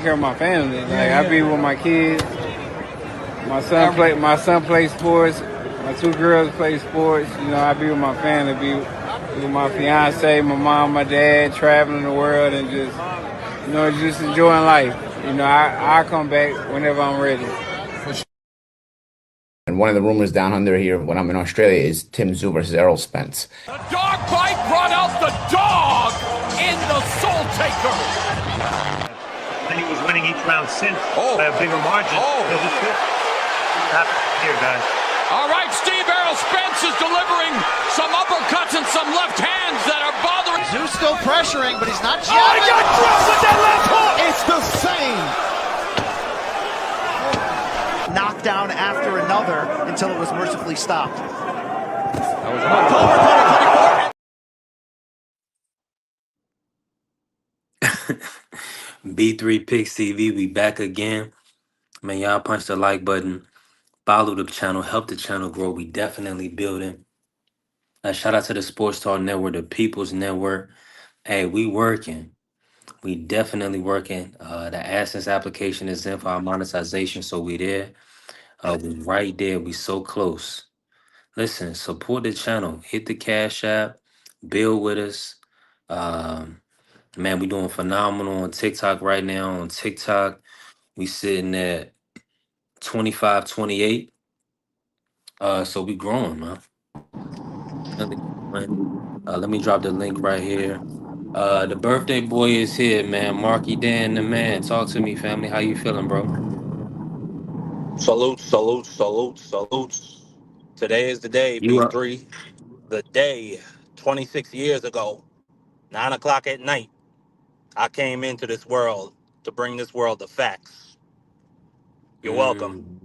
care of my family. Like I be with my kids. My son plays sports. My two girls play sports. You know, I be with my family. Be with my fiance, my mom, my dad, traveling the world and just enjoying life. You know, I come back whenever I'm ready. And one of the rumors down under here when I'm in Australia is Tszyu versus Errol Spence. The dog bite brought out the dog in the Soul Taker. And he was winning each round since by a bigger margin. Here, guys. All right, Steve Errol Spence is delivering some uppercuts and some left hands that are bothering. Tszyu still pressuring, but he's not jabbing. Oh, he got dropped with that left hook. It's the same. Knockdown after another until it was mercifully stopped. That was October 2024. B3 Picks TV, we back again. Man, y'all punch the like button. Follow the channel, help the channel grow. We definitely building. Shout out to the Sports Talk Network, the People's Network. Hey, we working. We definitely working. The AdSense application is in for our monetization, so we there. We right there. We so close. Listen, support the channel. Hit the Cash App. Build with us. Man, we doing phenomenal on TikTok right now. On TikTok, we sitting at 25, 28. So we growing, man. Let me drop the link right here. The birthday boy is here, man. Marky Dan, the man. Talk to me, family. How you feeling, bro? Salute, salute, salute, salute. Today is the day, You up? B3. The day 26 years ago, 9 o'clock at night, I came into this world to bring this world the facts. You're welcome.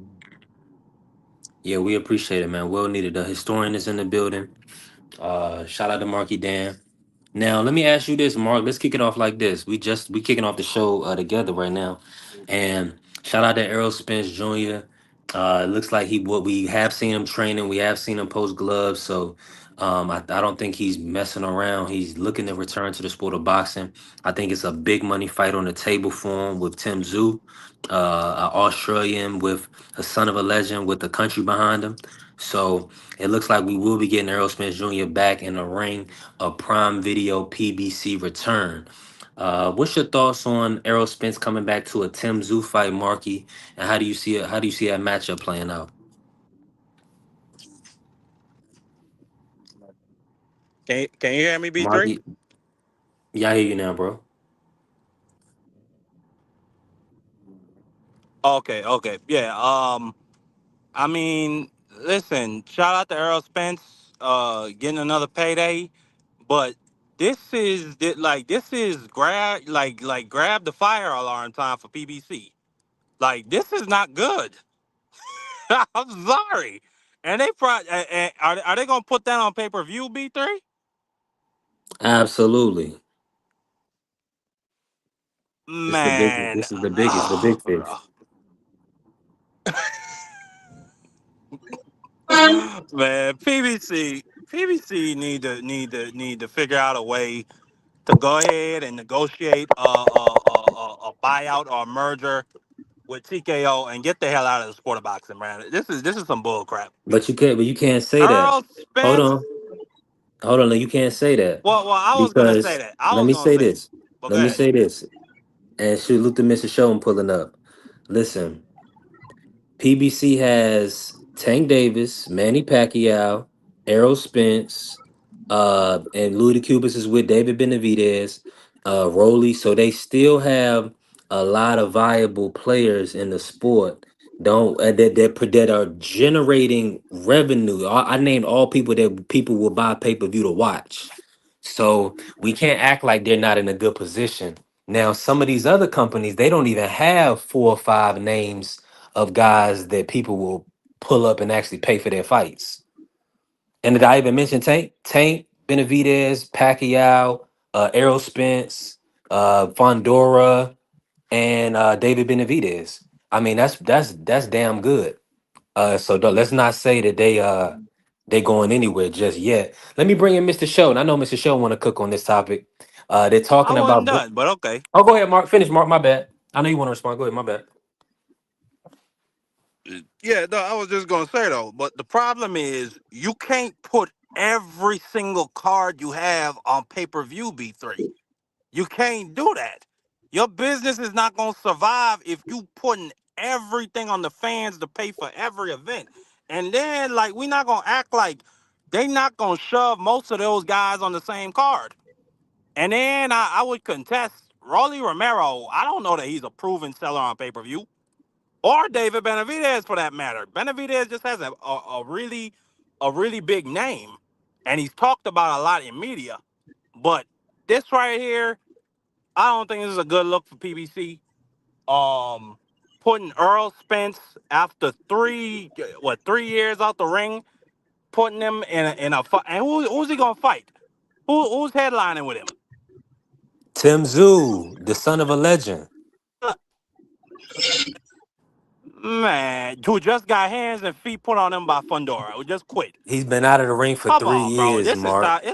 Yeah, we appreciate it, man. Well needed. The historian is in the building. Shout out to Marky Dan. Now, let me ask you this, Mark. Let's kick it off like this. We kicking off the show together right now, and shout out to Errol Spence Jr. It looks like we have seen him training. We have seen him post gloves. So, I don't think he's messing around. He's looking to return to the sport of boxing. I think it's a big money fight on the table for him with Tszyu, an Australian with a son of a legend with the country behind him. So it looks like we will be getting Errol Spence Jr. back in the ring. A Prime Video PBC return. What's your thoughts on Errol Spence coming back to a Tszyu fight, Marky? And how do you see it? How do you see that matchup playing out? Can you hear me, B3? Marky, yeah, I hear you now, bro. Okay. Yeah. I mean, listen, shout out to Errol Spence, getting another payday, but this is grab the fire alarm time for PBC. Like, this is not good. I'm sorry. And they probably are they gonna put that on pay-per-view, B3? Absolutely. This is the big. Man, This is the biggest. The big fish. man, PBC need to figure out a way to go ahead and negotiate a buyout or a merger with TKO and get the hell out of the sport of boxing, man. This is some bull crap. But you can't. But you can't say that. Earl Hold Spence. on. Hold on. You can't say that Well, I was gonna say because that. I let was me gonna say say it. this. But go Let me ahead. say this. And shoot, look to Mr. Show and pulling up. Listen. PBC has Tank Davis, Manny Pacquiao, Errol Spence, and Louis Cubas is with David Benavidez, Rolly. So they still have a lot of viable players in the sport. Don't that are generating revenue. I named all people that people will buy pay per view to watch. So we can't act like they're not in a good position. Now, some of these other companies, they don't even have 4 or 5 names of guys that people will pull up and actually pay for their fights. And did I even mention Tank, Benavidez, Pacquiao, Errol Spence, Fondora, and David Benavidez? I mean, that's damn good. So let's not say that they going anywhere just yet. Let me bring in Mr. Show, and I know Mr. Show want to cook on this topic. They're I talking wasn't about. done, but okay. Oh, go ahead, Mark. Finish, Mark. My bad. I know you want to respond. Go ahead. My bad. Yeah, no, I was just gonna say though, but the problem is you can't put every single card you have on pay-per-view B3. You can't do that. Your business is not gonna survive if you putting everything on the fans to pay for every event. And then like we not gonna act like they not gonna shove most of those guys on the same card. And then I would contest Rolly Romero. I don't know that he's a proven seller on pay-per-view. Or David Benavidez for that matter. Benavidez just has a really big name. And he's talked about a lot in media. But this right here, I don't think this is a good look for PBC. Putting Earl Spence after 3 years out the ring, putting him in a fight. And who's he gonna fight? Who's headlining with him? Tszyu, the son of a legend. Man, who just got hands and feet put on him by Fundora, who just quit. He's been out of the ring for Come 3 on, bro. years, This is Mark. not.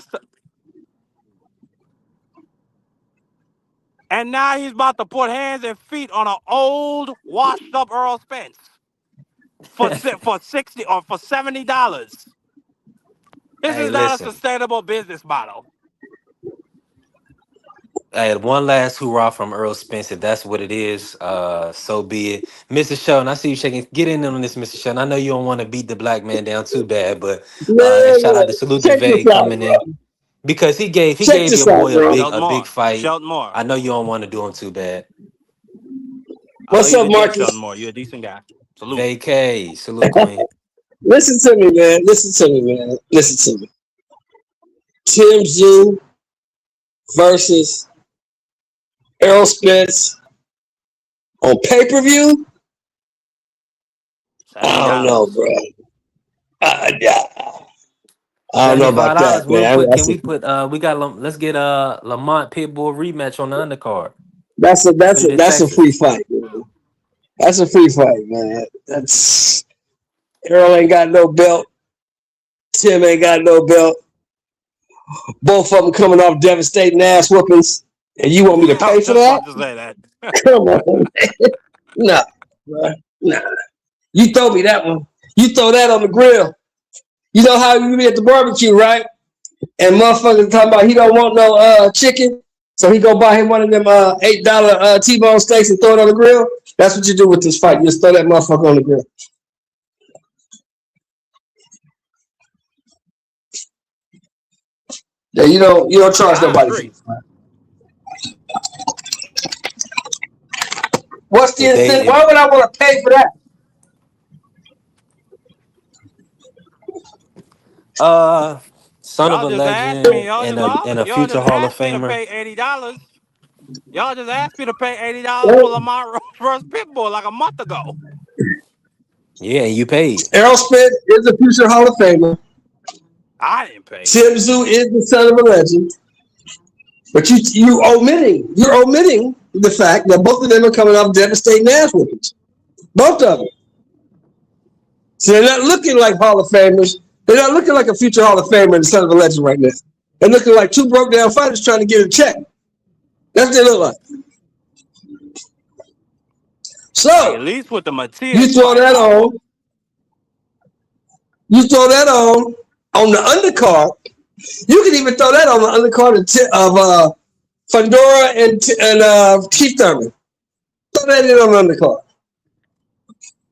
And now he's about to put hands and feet on an old, washed up Earl Spence for 60 or for $70. This Hey, is not a listen. sustainable business model. I had one last hoorah from Earl Spence. If that's what it is, so be it. Mr. Sheldon, I see you shaking. Get in on this, Mr. Sheldon. I know you don't want to beat the black man down too bad, but and shout out to Man, Salute to check Vay this out, coming bro. in because he Check gave this your out, boy bro. Shelton a big Moore. fight. Shelton Moore. I know you don't want to do him too bad. I love What's you up, to death, Marcus? Shelton Moore. You're a decent guy. Salute. Vacay, salute Queen. Listen to me, man. Listen to me, man. Listen to me. Tszyu versus Errol Spence on pay-per-view. I don't know, $70. bro. I don't know about $75. that, We'll man. put. Can we put? Let's get Lamont Pitbull rematch on the undercard. Street of That's a free Texas. fight, man. That's a free fight, man. That's Errol ain't got no belt. Tim ain't got no belt. Both of them coming off devastating ass whoopings, and you want me to I pay was for just that? about to say that. Come on, man. Nah, bro. Nah. You throw me that one. You throw that on the grill. You know how you be at the barbecue, right? And motherfuckers talking about he don't want no chicken, so he go buy him one of them $8 T-bone steaks and throw it on the grill. That's what you do with this fight. You just throw that motherfucker on the grill. Yeah, you don't charge I nobody for agree. this. What's the If they incentive? if Why would I want to pay for that? son of Y'all a just asked me. legend and a Y'all future just Hall of asked me to Famer. pay $80. Y'all just asked me to pay $80 for Lamont Rose versus Pitbull like a month ago. Yeah, and you paid. Errol Spence is a future Hall of Famer. I didn't pay. Tszyu is the son of a legend. But you're omitting the fact that both of them are coming off devastating ass whoopings. Both of them. So they're not looking like Hall of Famers. They're not looking like a future Hall of Famer and the son of a legend right now. They're looking like two broke down fighters trying to get a check. That's what they look like. Like at So least with the you Matias throw fight, that I would. on. You throw that on the undercard. You can even throw that on the undercard of Fundora and Keith Thurman. Throw that in on the undercard.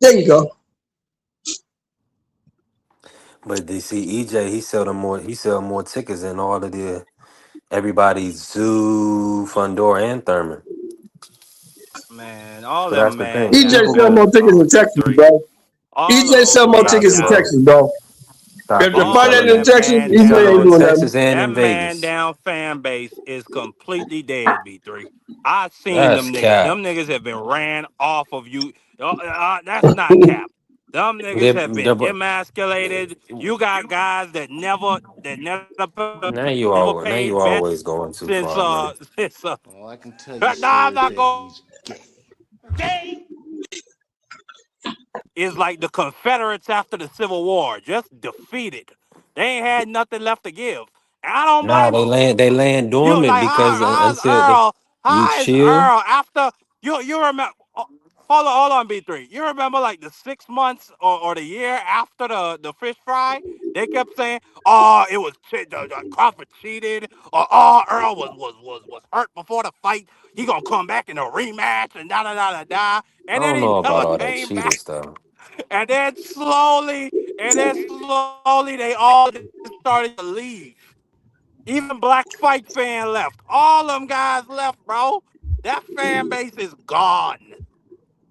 There you go. But they see EJ, he sell more tickets than all of the everybody's Zoo, Fundora, and Thurman. Man, all So them that's the man thing. EJ down People sell gonna more bad. tickets in Texas, B3. bro. All EJ of sell more stop tickets in it, man. man. Texas, bro. Stop If it. they're He All sell fighting of in them. that Texas, man He EJ sell them ain't down. in doing nothing. Texas and That in man Vegas. down fan base is completely dead, B3. I seen That's them niggas. cap. Them niggas have been ran off of you. That's not cap. Them niggas have been emasculated. You got guys that never Now paid you bets always going too since far, man. since All I can tell you, no, I'm sir, is not that going. he's gay. Is like the Confederates after the Civil War, just defeated. They ain't had nothing left to give. And I don't Nah, blame them. they laying You dormant like because how's until Earl? you How is chill. Earl after? You remember? Hold on, B3. You remember like the 6 months or the year after the fish fry? They kept saying, "Oh, it was the Crawford cheated," or "Oh, Earl was hurt before the fight. He gonna come back in a rematch," and da da da da da. I And then don't he know about never all that came cheating back. stuff. And then slowly, they all just started to leave. Even Black Fight fan left. All them guys left, bro. That fan base is gone.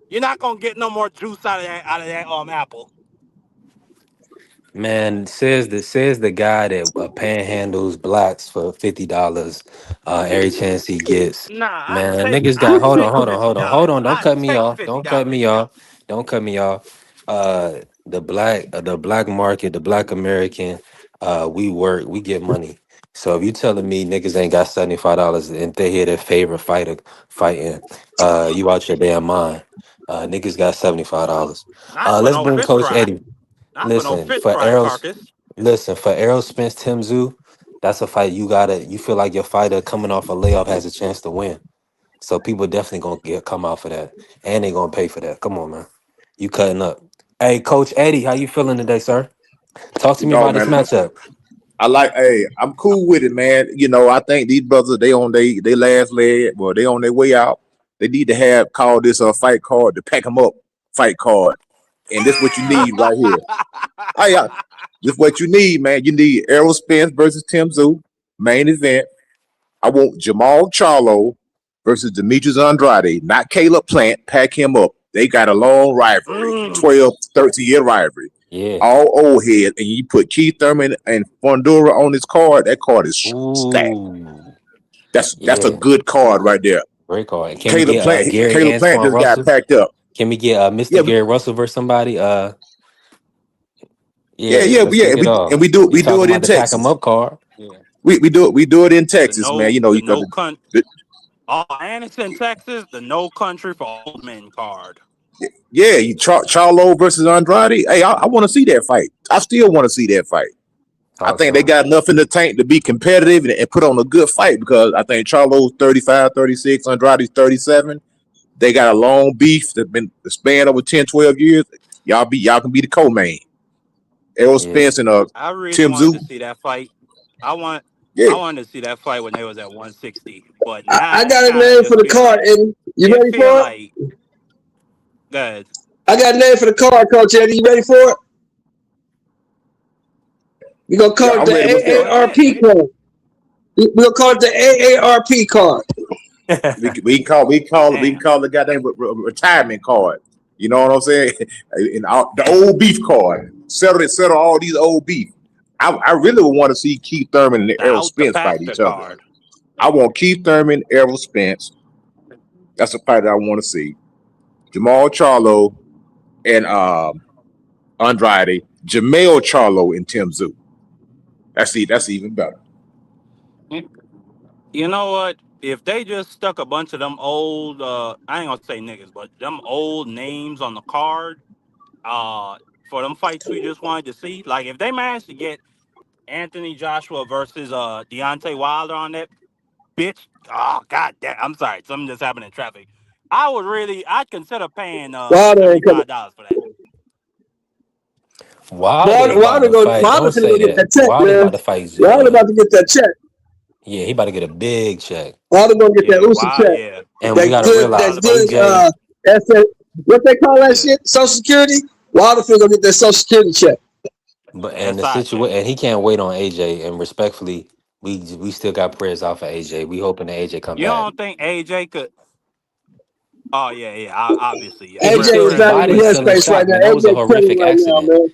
You're not gonna get no more juice out of that apple. Man, says the guy that panhandles blacks for $50 every chance he gets. Nah, Man, niggas got hold on. Don't I'd cut me take off. fifty Don't cut dollars. me off. Don't cut me off. The black market, the black American, we get money. So if you telling me niggas ain't got $75 and they hear their favorite fighter fighting, you out your damn mind. Niggas got $75. Not for Let's no bring fish Coach fry. Eddie. Not for no Listen, fish for fry Errol's carcass. listen, for Errol Spence Tim Tszyu, that's a fight you feel like your fighter coming off a layoff has a chance to win. So people definitely gonna come out for that. And they gonna pay for that. Come on, man. You cutting up. Hey, Coach Eddie, how you feeling today, sir? Talk to me No, about this man. matchup. I'm cool with it, man. I think these brothers, they on they last leg, well, they on their way out. They need to have call this a fight card to pack them up fight card. And this what you need right here. This what you need, man. You need Errol Spence versus Tim Tszyu, main event. I want Jamal Charlo versus Demetrius Andrade, not Caleb Plant. Pack him up. They got a long rivalry, Mm. 12, 13-year rivalry. Yeah. All old head, and you put Keith Thurman and Fundora on this card. That card is stacked. Ooh. That's a Yeah. good card right there. Great call. And can we Caleb get Plant, Gary Caleb Plant Antoine just got Russell? packed up. Can we get Yeah, Mr. Gary Russell versus somebody? yeah, Yeah, yeah, let's yeah. kick it off. And we You do talking it in about the pack 'em Texas. up card? Yeah. We do it in The Texas, man. no You the got no con and it's in Texas, the no country for old men card. yeah, Charlo versus Andrade. Hey, I want to see that fight. I still want to see that fight. I Talk think they some. got enough in the tank to be competitive and put on a good fight because I think Charlo's 35, 36, Andrade's 37. They got a long beef that's been spanned over 10, 12 years. Y'all can be the co-main. Errol Yeah. Spence and I really Tim wanted Tszyu. to see that fight. I want Yeah. I wanted to see that fight when they was at 160, but I now it got a kind of name for just the feel card, like Eddie. You ready for it? good. I got a name for the card, Coach Eddie. You ready for it? We're going to Yeah, call it I'm the ready. What's that? Go ahead, AARP nigga. card. We're going to call it the AARP card. We Damn. call the goddamn retirement card. You know what I'm saying? And the old beef card. Settle all these old beef. I really would want to see Keith Thurman and The Errol out the Spence fight pasture each other. card. I want Keith Thurman, Errol Spence. That's a fight that I want to see. Jamal Charlo and Andrade. Jamel Charlo and Tim Tszyu. That's even better. You know what? If they just stuck a bunch of them old, I ain't gonna say niggas, but them old names on the card, for them fights we just wanted to see, like if they managed to get Anthony Joshua versus Deontay Wilder on that bitch, oh god damn, I'm sorry, something just happened in traffic. I'd consider paying Wilder ain't coming. $75 for that. Wilder about to fight. Don't Wilder finna go say get that. that check, Wilder man. about to fight. Wilder about to get that check. Yeah, he about to get a big check. Wilder gonna get that Yeah, Usyk wow, check. yeah. And we That gotta good, realize that good. AJ. What they call that Yeah. shit? Social Security. Wilder finna go get that Social Security check. But That and the side check. situation, and he can't wait on AJ. And respectfully, we still got prayers out for AJ. We hoping that AJ come You back. don't think AJ could? Oh yeah. Obviously, yeah. He AJ Prayers, still is his prayers not for in body the is AJ. still in headspace right shock, now. man. That was a AJ killing horrific right now, accident. man.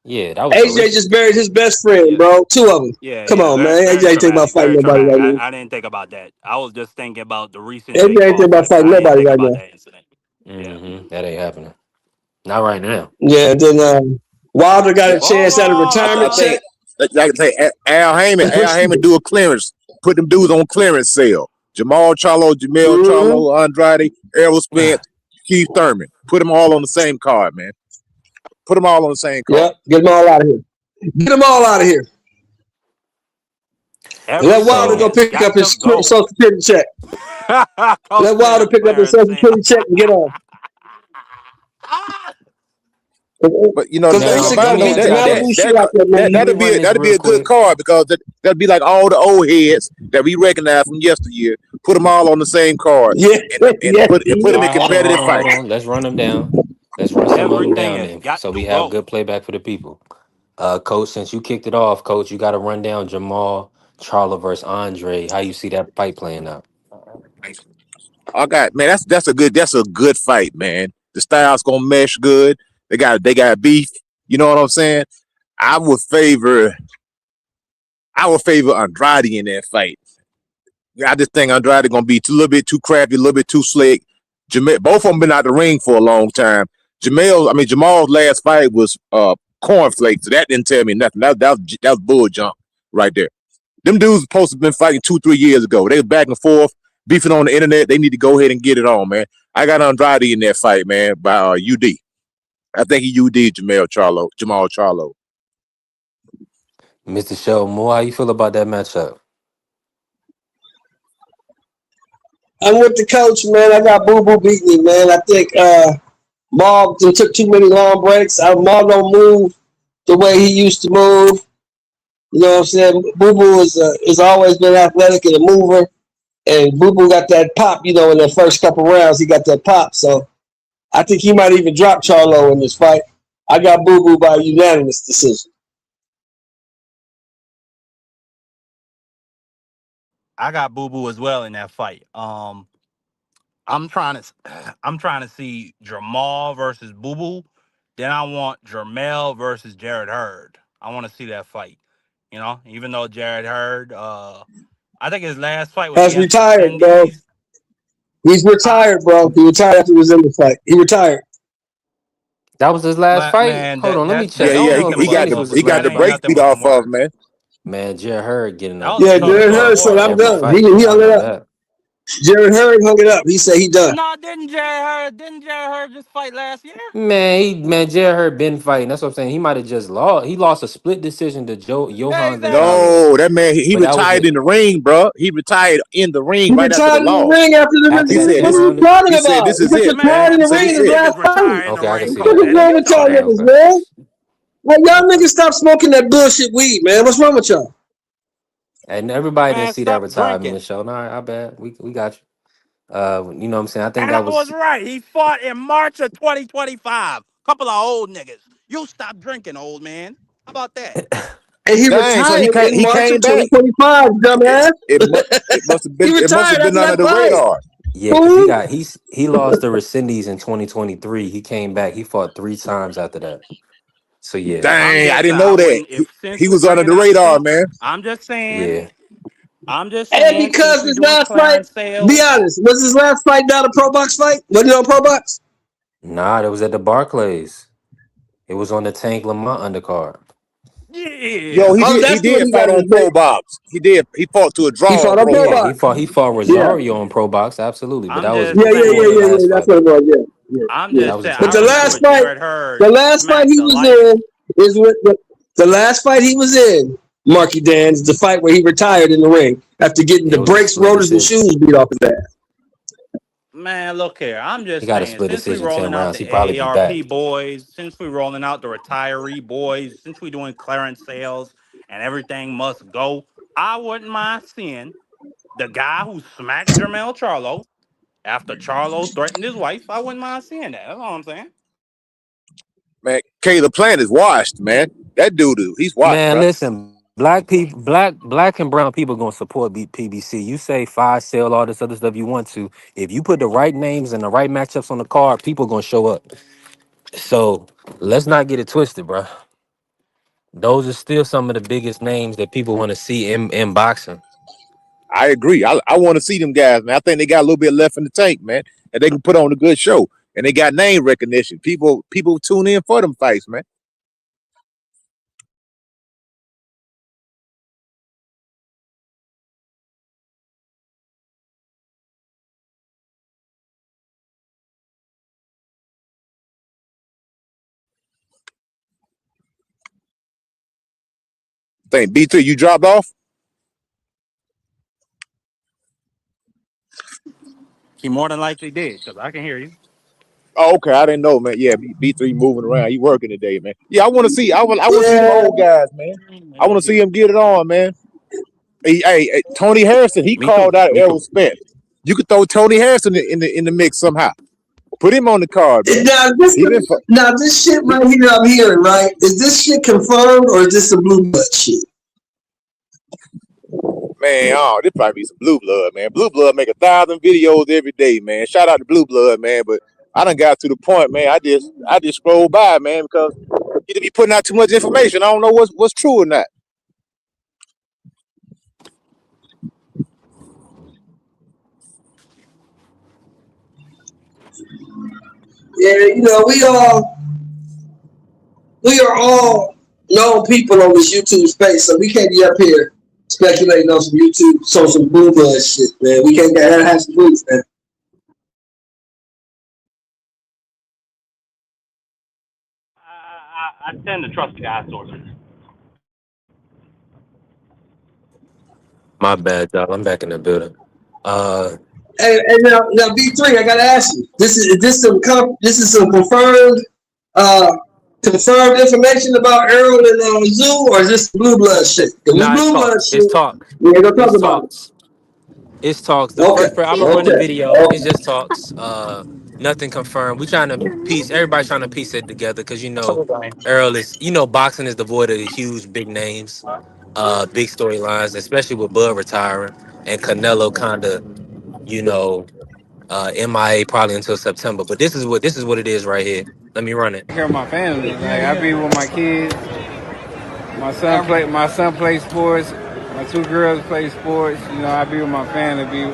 Yeah, that was AJ horrific. just buried his best friend, Yeah. bro. Two of them. Yeah, Come on, very, man. very AJ ain't think about traumatic, fighting very nobody traumatic. right now. I didn't think about that. I was just thinking about the recent AJ Jake ain't think Paul about fight. fighting I didn't nobody think right about now. that incident. Yeah. That ain't happening. Not right now. Yeah, and then Wilder got a chance at a I retirement check. think Al Heyman do a clearance. Put them dudes on clearance sale. Jamal Charlo, Jamel Charlo, Andrade, Errol Spence, Keith Thurman. Put them all on the same card, man. Put them all on the same card. Yep, get them all out of here. Get them all out of here. Let Every Wilder So go man pick got up his to go. Social Security check. Coach Let said Wilder a pick up his Clarence Social sale. Security check and get on. But you know the Because thing now Usyk let about gonna it me though, beat ask the y'all man this. shit out that man. Let me run this that'd be real a good quick. card because that'd be like all the old heads that we recognize from yesteryear. Put them all on the same card Yeah, and yes, put them All in right, hold on, hold competitive on, hold fights. on. Let's run them down. Let's run some of Every them down man then, got so to we have go. good playback for the people. Coach, since you kicked it off, Coach, you got to run down Jamal Charlo versus Andre. How you see that fight playing out? I got man, that's a good fight, man. The styles gonna mesh good. They got beef. You know what I'm saying? I would favor I would favor Andrade in that fight. I just think Andrade gonna be a little bit too crafty, a little bit too slick. Both of them been out the ring for a long time. Jamal's last fight was cornflakes, so that didn't tell me nothing. That was bull junk right there. Them dudes supposed to have been fighting 2-3 years ago. They were back and forth, beefing on the internet. They need to go ahead and get it on, man. I got Andrade in that fight, man, by UD. I think he UD Jamal Charlo. Mr. Sheldon Moore, how you feel about that matchup? I'm with the coach, man. I got Boo Boo beating me, man. I think Maul took too many long breaks. Maul don't move the way he used to move. You know what I'm saying? Boo Boo is always been athletic and a mover, and Boo Boo got that pop. You know, in the first couple rounds, he got that pop. So I think he might even drop Charlo in this fight. I got Boo Boo by unanimous decision. I got Boo Boo as well in that fight. I'm trying to I'm trying to see Jamal versus Boo Boo. Then I want Jermell versus Jared Hurd. I want to see that fight. You know, even though Jared Hurd, I think his last fight was Has against the retired, bro. Cindies. He's Huh? retired, bro. He retired after he was in the fight. He retired. That was his last fight? Man, Hold on, let me Yeah, check. I that don't yeah, ain't know if nothing he but got Mercedes the was he his books. got That last the ain't fight. brakes nothing beat but off some of him, words. man. Man, Jared Hurd getting That up was a Yeah, tough Jared tough Hurd said, words. I'm every done. fight. He I hung it know up. that. Jared Hurd hung it up. He said he done. No, didn't Jared Hurd just fight last year? Man, Jared Hurd been fighting. That's what I'm saying. He might have just lost. He lost a split decision to Johan Exactly. Gonzalez, No, that man he but that was retired it. in the ring, bro. He retired in the ring He right after the retired in the loss. ring after After He the. that said What are this. you 10 round. talking He said about? this He is just it. retired Yeah, in he the said ring this in is his it. last Niggas fight. retire in the Okay, I can ring. What see the fuck Coach that. is said it. wrong You with know y'all Okay, that. niggas, okay, man? Like y'all okay. niggas stop smoking that bullshit weed, man. What's wrong with y'all? And everybody didn't Man, see that stop retirement drinking. show. No, I bet we got you. You know what I'm saying? I think And that I was was right. He fought in March of 2025. Couple of old niggas. You stop drinking, old man. How about that? And he Dang, so retired in he March came of back. 2025, It, dumbass. He it must have retired been after under that the fight. radar. yeah, because Fool. he lost to Rescindes in 2023. He came back. He fought 3 times after that. So yeah, Dang, I didn't know I that. wouldn't if since He we was under bringing the out radar, since man. I'm just saying, yeah. And since because we his doing last fight, clearance be sales, honest, was his last fight not a pro box fight? Wasn't it on pro box? Nah, that was at the Barclays. It was on the Tank Lamont undercard. Yo, yeah. he Oh, did he that's what did he got fight in on the Pro pick. Box. He did. He fought to a He draw on fought on Pro pro Yeah, Box. box. he fought Yeah. Rosario on Pro Box, absolutely. But I'm that was just Yeah, yeah, before yeah, the yeah, saying, yeah. last That's fight. what it was. Yeah, yeah, I'm yeah. That just was the saying, But I the Tank remember last Lamont. fight, Jared Hurd the last fight smacked he the was life. in is with the last fight he was in, Marky Dan, is the fight where he retired in the ring after getting Yeah, the it was a brakes, split rotors, and decision. shoes beat off his ass. Man, look here. I'm He just got a saying, split since we decision, 10 rolling out rounds. the He probably be AARP back. boys, since we rolling out the retiree boys, since we doing clearance sales and everything must go, I wouldn't mind seeing the guy who smacked Jermell Charlo after Charlo threatened his wife. I wouldn't mind seeing that. That's all I'm saying. Man, Caleb Plant is washed, man. That dude, he's washed, Man, bro. listen, black and brown people gonna support PBC. You say fire sale, all this other stuff you want to. If you put the right names and the right matchups on the card, people gonna show up. So let's not get it twisted, bro. Those are still some of the biggest names that people want to see in boxing. I agree. I want to see them guys, man. I think they got a little bit left in the tank, man, and they can put on a good show. And they got name recognition. People tune in for them fights, man. Think B3, you dropped off? He more than likely did, because I can hear you. Oh, okay, I didn't know, man. Yeah, B3 moving around. He working today, man. Yeah, I want to see. I want to see them Yeah, old guys, man. I want to see him get it on, man. Hey, Tony Harrison, he Me too. called out Me Errol too. Spence. You could throw Tony Harrison in the mix somehow. Put him on the card, man. now this He been now this shit right here I'm hearing, right? Is this shit confirmed or is this a blue blood shit? man. Oh, this probably be some Blue Blood, man. Blue Blood make 1,000 videos every day, man. Shout out to Blue Blood, man. But I done got to the point, man. I just scroll by, man, because he be putting out too much information. I don't know what's true or not. Yeah, you know, we are all known people on this YouTube space, so we can't be up here speculating on some YouTube, some blue blood shit, man. We can't gotta have some proof, man. I tend to trust the guy sources. My bad, dog. I'm back in the building. And now B3, I gotta ask you, this is some confirmed confirmed information about Errol and Tszyu, or is this blue blood shit? If it's blue blood shit, It's talk. we ain't gonna talk It's about it. talks. It's talks. The Okay, first, I'm gonna run the video. It's just talks. Nothing confirmed. We trying to piece. Everybody trying to piece it together because Errol is. Boxing is devoid of the huge big names, big storylines, especially with Bud retiring and Canelo kind of, MIA probably until September. But this is what it is right here. Let me run it. Take care of my family. Like I be with my kids. My son plays sports. My two girls play sports. I be with my family. Be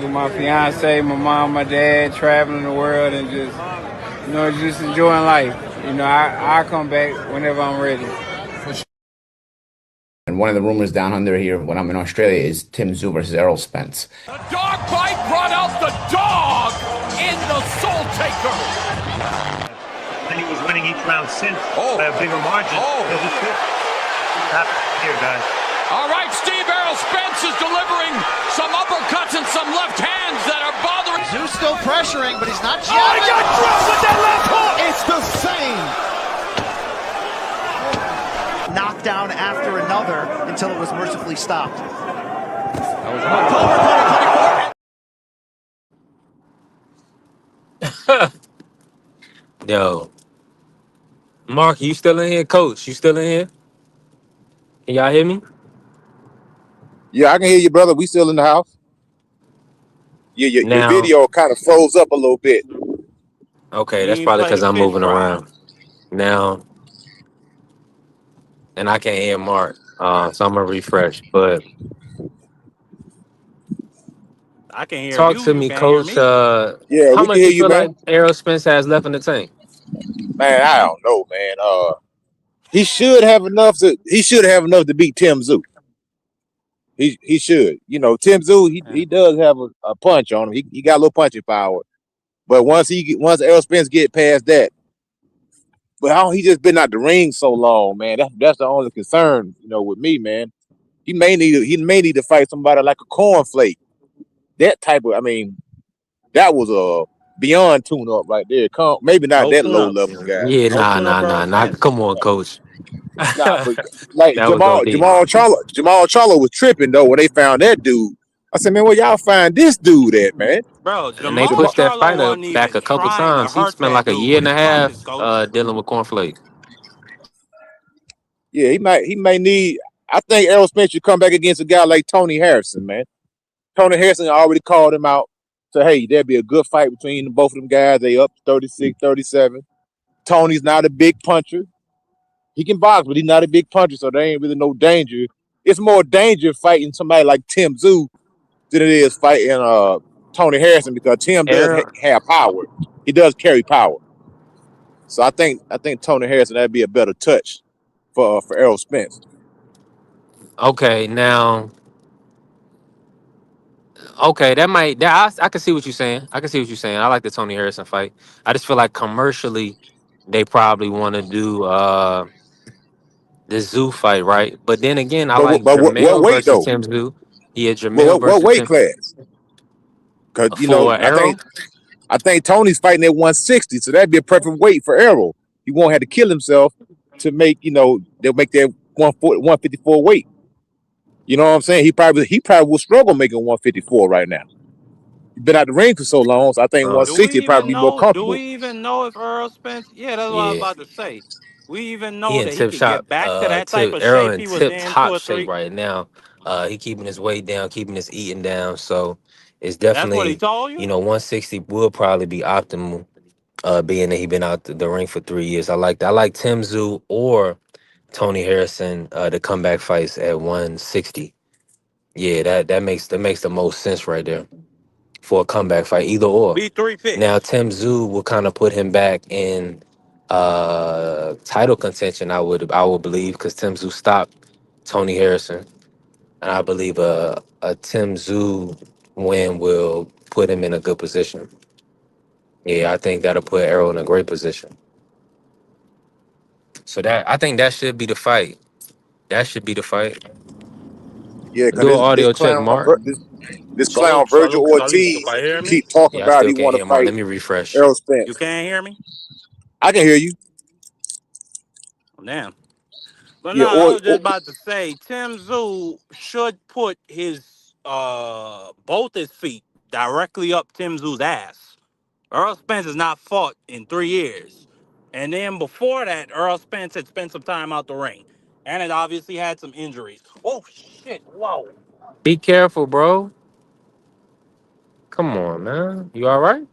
with my fiance, my mom, my dad, traveling the world and just enjoying life. I come back whenever I'm ready. And one of the rumors down under here when I'm in Australia is Tszyu versus Errol Spence. The dog bite brought out the dog in the Soul Taker. And he was winning each round since by a bigger margin. Here, guys. All right, Steve Errol Spence is delivering some uppercuts and some left hands that are bothering. Tszyu still pressuring, but he's not Oh, he got dropped with that left hook! It's the same. Knockdown after another until it was mercifully stopped. That was October 2024. Yo, Mark, you still in here? Coach, you still in here? Can y'all hear me? Yeah, I can hear you, brother. We still in the house. Yeah, your Now, video kind of froze up a little bit. okay, He that's ain't probably play because the I'm fish moving fry. around now, and I can't hear Mark. So I'm gonna refresh. But I can hear talk you. to You me, can't hear Coach. me. Yeah, How we can much hear you you, feel like man. Errol Spence has left in the tank? Man, I don't know, man. He should have enough to beat Tszyu. He should. Tszyu, he does have a punch on him. He got a little punching power. But once Errol Spence get past that, but how he just been out the ring so long, man. That's the only concern, with me, man. He may need to fight somebody like a cornflake. That type of, that was a beyond tune up right there. Maybe not that Open low up. level guy. Yeah, Open up Errol nah. Spence. Come on, Coach. Nah, but That like was OD. Jamal Charlo was tripping though when they found that dude. I said, man, where y'all find this dude at, man? Bro, And they Jamal Jamal, pushed that Charlo fighter wasn't back even a couple trying to times. He hurt spent that like a dude year with and a his punches, half coach. dealing with cornflake. yeah, he may need. I think Errol Spence should come back against a guy like Tony Harrison, man. Tony Harrison already called him out. So hey, there'd be a good fight between both of them guys. They up 36-37. Tony's not a big puncher. He can box, but he's not a big puncher, so there ain't really no danger. It's more danger fighting somebody like Tszyu than it is fighting Tony Harrison because Tim does Errol, have power. He does carry power. So I think Tony Harrison that'd be a better touch for Errol Spence. okay, now, okay, I can see what you're saying. I like the Tony Harrison fight. I just feel like commercially, they probably want to do the Zoo fight, right? But then again, I But like what Jamel weight versus though? Tim Zoo. Yeah, Jamel What versus weight Tim. class? Cause For Errol, I think Tony's fighting at 160, so that'd be a perfect weight for Errol. He won't have to kill himself to make they'll make that 154 weight. You know what I'm saying? He probably will struggle making 154 right now. He's been out the ring for so long, so I think uh, Do we 160 probably even be more know? Do we comfortable. even know if Earl Spence? Yeah, that's what I was yeah, about to say. We even he know in that he tip could get shop, back to that type tip of Errol shape in he was tip in two top or shape three. right now. He keeping his weight down, keeping his eating down. So it's That's what he definitely, told you. 160 will probably be optimal. Being that he been out the ring for 3 years, I like Tim Tszyu or Tony Harrison to comeback fights at 160. Yeah, that makes the most sense right there for a comeback fight, either or. B3 Now fits. Tim Tszyu will kind of put him back in title contention. I would believe because Tim Tszyu stopped Tony Harrison, and I believe a Tim Tszyu win will put him in a good position. Yeah, I think that'll put Errol in a great position. So I think that should be the fight. That should be the fight. Yeah, cause Do an this audio check, clown Mark. this clown Salute, Virgil salute, salute. Ortiz Can you hear me? keep talking Yeah, I about still he can't want to hear Mark. fight Let me refresh. Errol You Spence. can't hear me? I can hear you. Damn. But Yeah, no, I was just about to say Tim Tszyu should put his both his feet directly up Tim Tszyu's ass. Earl Spence has not fought in 3 years. And then before that, Earl Spence had spent some time out the ring. And it obviously had some injuries. Oh shit. Whoa. Be careful, bro. Come on, man. You all right?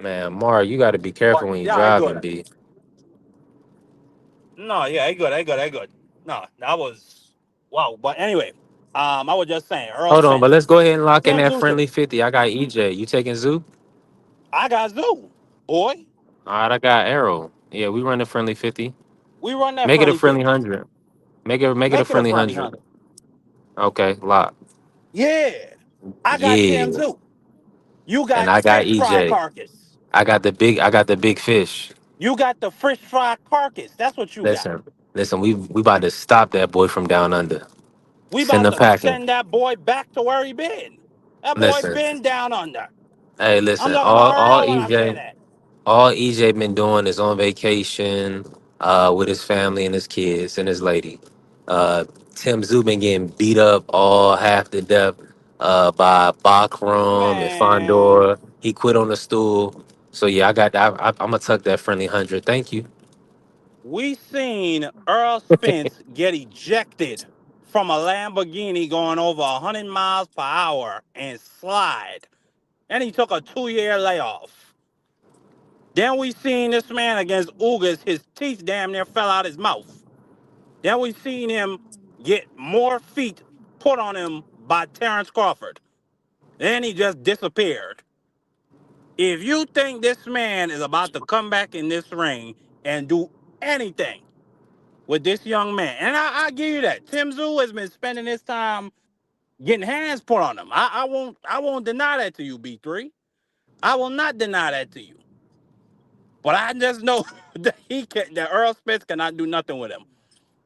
Man, Mark, you got to be But careful when you're yeah, I good. driving, B. No, yeah, I good, I good, I good. No, that was wow. But anyway, I was just saying, Earl Hold on, but Spence. let's go ahead and lock in Tim that Tszyu should. friendly 50. I got EJ. You taking Zoo? I got Zoo, boy. All right, I got Arrow. Yeah, we running friendly 50. We run that Make it a friendly friendly 50. 100. Make it a Make it a friendly friendly 100. hunter. Okay, lock. Yeah. I got Tim Yeah. Zoo. You And got I got fish fry EJ. carcass. I got the big fish. You got the fish fry carcass. That's what you got. Listen, we about to stop that boy from down under. We Send about him to packing. send that boy back to where he been. That boy Listen. been down under. Hey, I'm listen, talking all about all Earl when I say EJ that. all EJ been doing is on vacation with his family and his kids and his lady. Uh Tim Zoo been getting beat up all half to death by Bakram and Man, Fondor. He quit on the stool. So yeah, I got that. I'm gonna tuck that friendly 100. Thank you. we seen Earl Spence get ejected from a Lamborghini going over 100 miles per hour and slide. And he took a 2 year layoff. Then we seen this man against Ugas, his teeth damn near fell out his mouth. Then we seen him get more feet put on him by Terrence Crawford. Then he just disappeared. If you think this man is about to come back in this ring and do anything with this young man, and I give you that, Tim Tszyu has been spending his time getting hands put on him. I won't deny that to you, B3. I will not deny that to you. But I just know that Earl Spence cannot do nothing with him.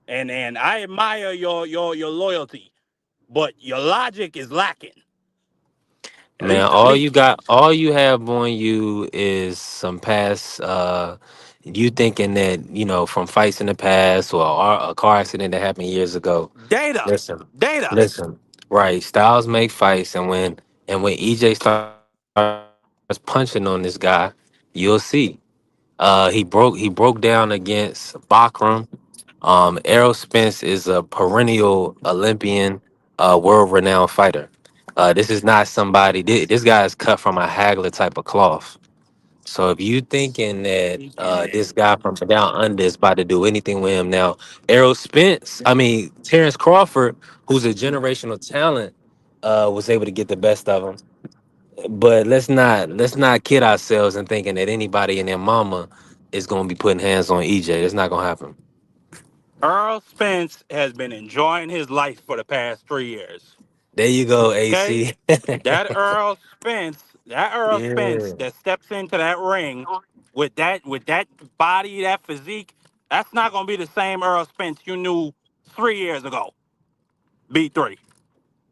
And I admire your loyalty, but your logic is lacking. Man, At least all you have on you is some past you thinking that, from fights in the past or a car accident that happened years ago. data. Listen, Data. listen. Right, styles make fights, and when EJ starts punching on this guy, you'll see. He broke down against Bakram. Errol Spence is a perennial Olympian, world renowned fighter. This is not somebody. This guy is cut from a haggler type of cloth. So if you thinking that this guy from down under is about to do anything with him now, Errol Spence, I mean Terrence Crawford, who's a generational talent, was able to get the best of him. But let's not kid ourselves and thinking that anybody and their mama is gonna be putting hands on EJ. That's not gonna happen. Earl Spence has been enjoying his life for the past 3 years. There you go, Okay? AC. That Earl Spence Yeah. that steps into that ring with that body, that physique, that's not gonna be the same Earl Spence you knew 3 years ago. B3.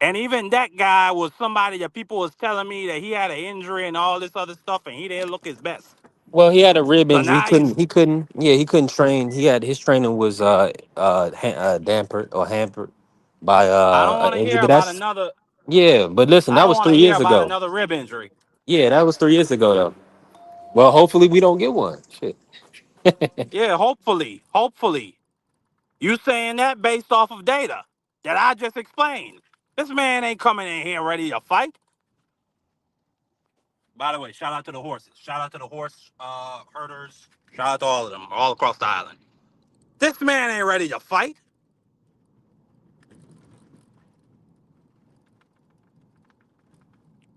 And even that guy was somebody that people was telling me that he had an injury and all this other stuff, and he didn't look his best. Well, he had a rib So injury. now you, He couldn't train. His training was dampered or hampered by I don't an want to injury. hear But about that's another. yeah. But listen, I that don't was want to 3 hear years about ago. another rib injury. Yeah, that was 3 years ago though. Well, hopefully we don't get one. Shit. Yeah, hopefully. You saying that based off of data that I just explained. This man ain't coming in here ready to fight. By the way, shout out to the horses. Shout out to the horse herders. Shout out to all of them, all across the island. This man ain't ready to fight.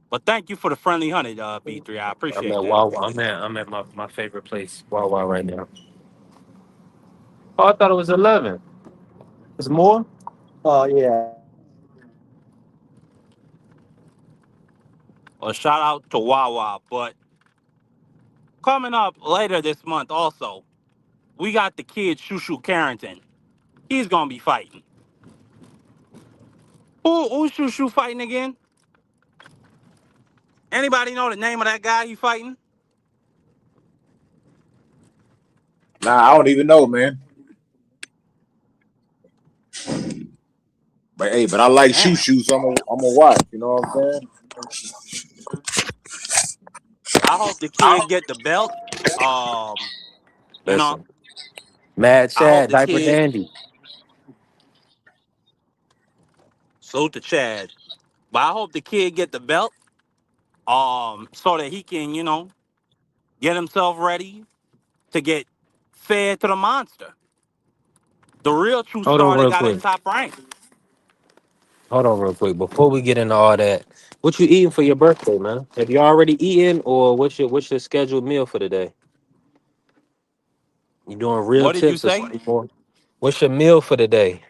But thank you for the friendly honey, B3. I I'm appreciate at that. Wawa. I'm at my favorite place, Wawa, right now. Oh, I thought it was 11. There's more. Oh yeah. A shout out to Wawa. But coming up later this month also, we got the kid Shushu Carrington. He's gonna be fighting. Who's Shushu fighting again? Anybody know the name of that guy he fighting? Nah, I don't even know, man. But hey, but I like Damn. shoe, so I'm gonna watch. You know what I'm saying? I hope the kid get the belt. Um, you know, Listen, Mad I hope Chad, the Diaper kid Dandy. salute to Chad. But I hope the kid get the belt. So that he can, get himself ready to get fed to the monster. The real true Hold on star that real got in quick. top rank. Hold on real quick. Before we get into all that, what you eating for your birthday, man? Have you already eaten, or what's your scheduled meal for today? You doing real What did you tips or say? something more? What's your meal for today?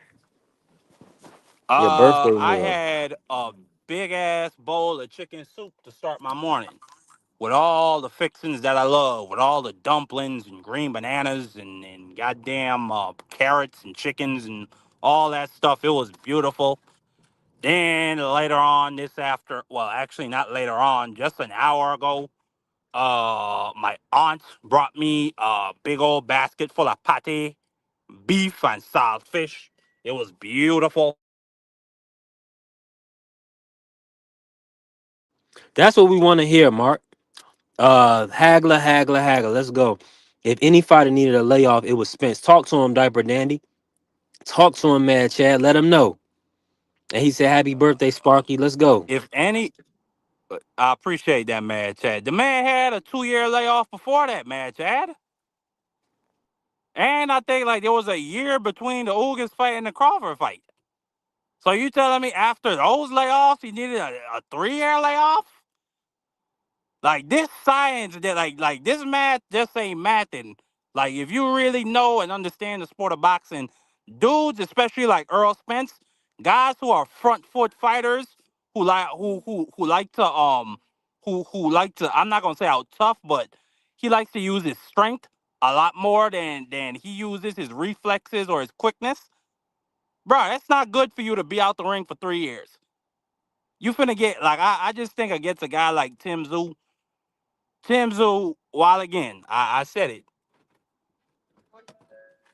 Your birthday I meal. had a big ass bowl of chicken soup to start my morning with all the fixings that I love, with all the dumplings and green bananas and goddamn carrots and chickens and all that stuff. It was beautiful. Then later on actually not later on, just an hour ago, my aunt brought me a big old basket full of pate, beef and salt fish. It was beautiful. That's what we want to hear, Mark. Haggler. Let's go. If any fighter needed a layoff, it was Spence. Talk to him, Diaper Dandy. Talk to him, Mad Chad. Let him know. And he said, "Happy birthday, Sparky. Let's go." If any, I appreciate that, Mad Chad. The man had a 2-year layoff before that, Mad Chad. And I think like there was a year between the Ugas fight and the Crawford fight. So you telling me after those layoffs, he needed a 3-year layoff? Like this science that like this math just ain't mathing. Like if you really know and understand the sport of boxing, dudes, especially like Earl Spence, guys who are front foot fighters who like to who like to, I'm not gonna say how tough, but he likes to use his strength a lot more than he uses his reflexes or his quickness. Bro, that's not good for you to be out the ring for 3 years. You finna get like I just think against a guy like Tszyu, while again, I said it.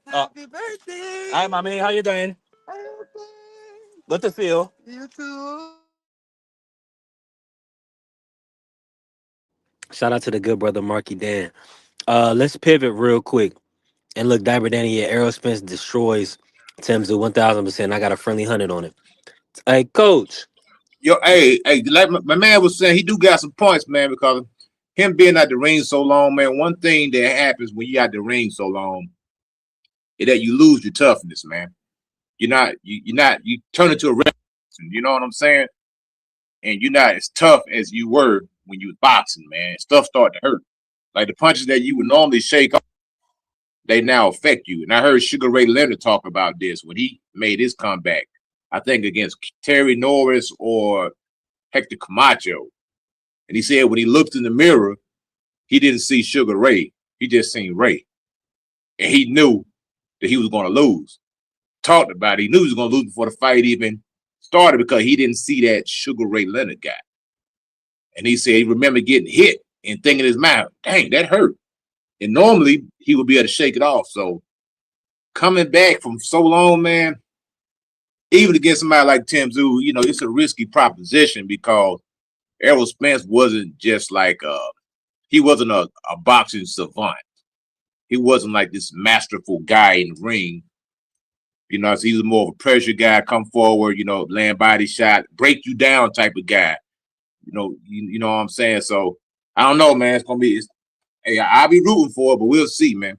Happy birthday! Hi, mommy. How you doing? Good to see you. Shout out to the good brother Marky Dan. Let's pivot real quick. And look, Diaper Danny, yeah, Errol Spence destroys Tim's 1000%. I got a friendly 100 on it. Hey, coach. Yo, hey, like my man was saying, he do got some points, man, because him being at the ring so long, man. One thing that happens when you at the ring so long is that you lose your toughness, man. You turn into a red person, you know what I'm saying? And you're not as tough as you were when you was boxing, man. Stuff start to hurt. Like the punches that you would normally shake off, they now affect you. And I heard Sugar Ray Leonard talk about this when he made his comeback. I think against Terry Norris or Hector Camacho. And he said when he looked in the mirror, he didn't see Sugar Ray. He just seen Ray. And he knew that he was going to lose. Talked about it. He knew he was going to lose before the fight even started because he didn't see that Sugar Ray Leonard guy. And he said he remembered getting hit and thinking in his mind, dang, that hurt. And normally he would be able to shake it off. So coming back from so long, man, even against somebody like Tszyu, it's a risky proposition because Errol Spence wasn't just like he wasn't a boxing savant. He wasn't like this masterful guy in the ring. So he was more of a pressure guy, come forward, land body shot, break you down type of guy. You know what I'm saying? So I don't know, man. Hey, I'll be rooting for it, but we'll see, man.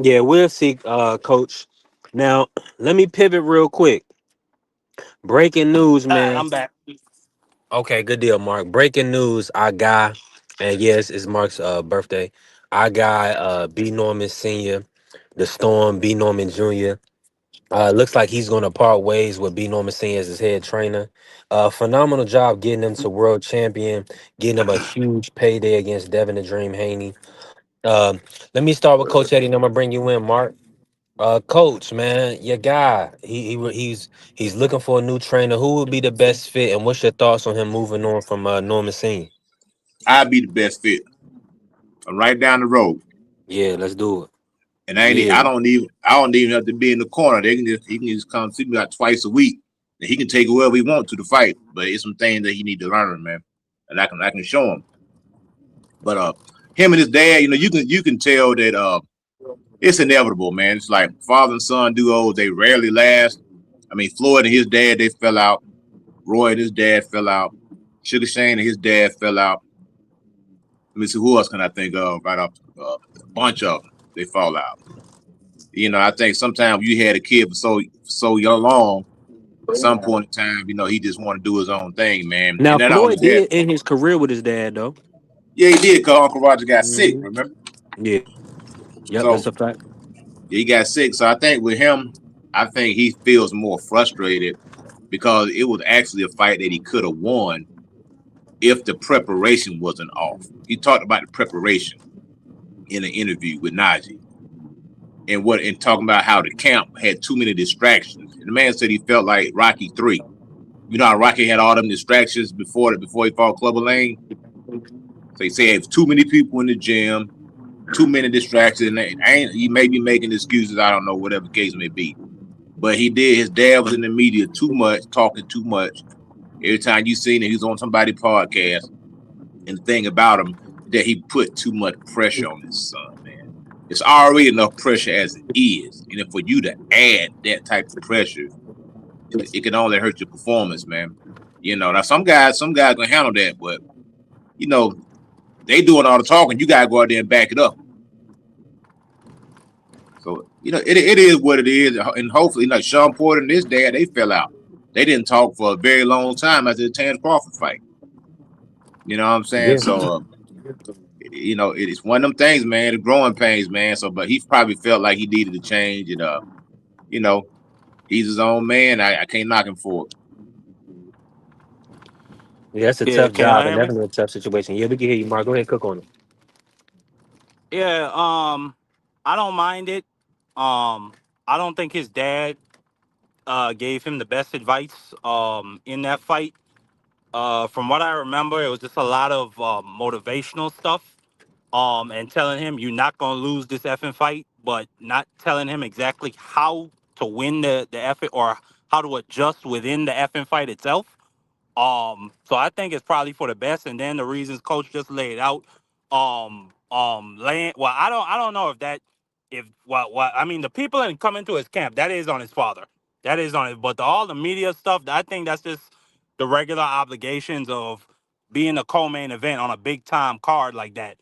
Yeah, we'll see, Coach. Now, let me pivot real quick. Breaking news, man. I'm back. Okay, good deal, Mark. Breaking news, our guy, and yes, it's Mark's birthday. Our guy, B. Norman Sr., the Storm, B. Norman Jr. Looks like he's going to part ways with B. Norman Sr. as his head trainer. Phenomenal job getting him to world champion, getting him a huge payday against Devin the Dream Haney. Let me start with Coach Eddie, and I'm gonna bring you in, Mark. Coach, man, your guy, he's looking for a new trainer. Who would be the best fit, and what's your thoughts on him moving on from Norman Senior? I'll be the best fit. I'm right down the road. Yeah, let's do it. And Yeah, I don't even have to be in the corner. He can just come see me like twice a week. And he can take whoever he wants to the fight. But it's some things that he need to learn, man. And I can show him. But him and his dad, you can tell that it's inevitable, man. It's like father and son duos, they rarely last. I mean, Floyd and his dad, they fell out. Roy and his dad fell out. Sugar Shane and his dad fell out. Let me see, who else can I think of right off a bunch of them, they fall out. I think sometimes you had a kid for so long, at some point in time, he just want to do his own thing, man. now And that only Floyd did happened. end his career with his dad, though. Yeah, he did because Uncle Roger got sick, Mhm. remember? Yeah, yep, that's So a fact. he got sick. So I think with him, I think he feels more frustrated because it was actually a fight that he could have won if the preparation wasn't off. He talked about the preparation in an interview with Najee. And talking about how the camp had too many distractions. And the man said he felt like Rocky 3. You know how Rocky had all them distractions before he fought Clubber Lane? So he said it was too many people in the gym, too many distractions. And he may be making excuses, I don't know, whatever the case may be. But he did. His dad was in the media too much, talking too much. Every time you seen it, he was on somebody's podcast. And the thing about him, that he put too much pressure on his son, man. It's already enough pressure as it is. And if for you to add that type of pressure, it can only hurt your performance, man. Now some guys gonna handle that, but they doing all the talking. You gotta go out there and back it up. So it is what it is, and hopefully, like Sean Porter and his dad, they fell out. They didn't talk for a very long time after the Terrence Crawford fight. You know what I'm saying? Yeah. So it is one of them things, man. The growing pains, man. So, but he probably felt like he needed to change, and he's his own man. I can't knock him for it. Yeah, that's a Yeah, tough can y'all job and hear me? definitely a tough situation. Yeah, we can hear you, Mark. Go ahead, cook on it. Yeah, I don't mind it. I don't think his dad gave him the best advice in that fight. From what I remember, it was just a lot of motivational stuff. And telling him you're not gonna lose this effing fight, but not telling him exactly how to win the effing or how to adjust within the effing fight itself. So I think it's probably for the best. And then the reasons coach just laid out, laying. Well, I don't know if that, if what I mean, the people that come into his camp, that is on his father, that is on it. But all the media stuff, I think that's just the regular obligations of being a co-main event on a big time card like that.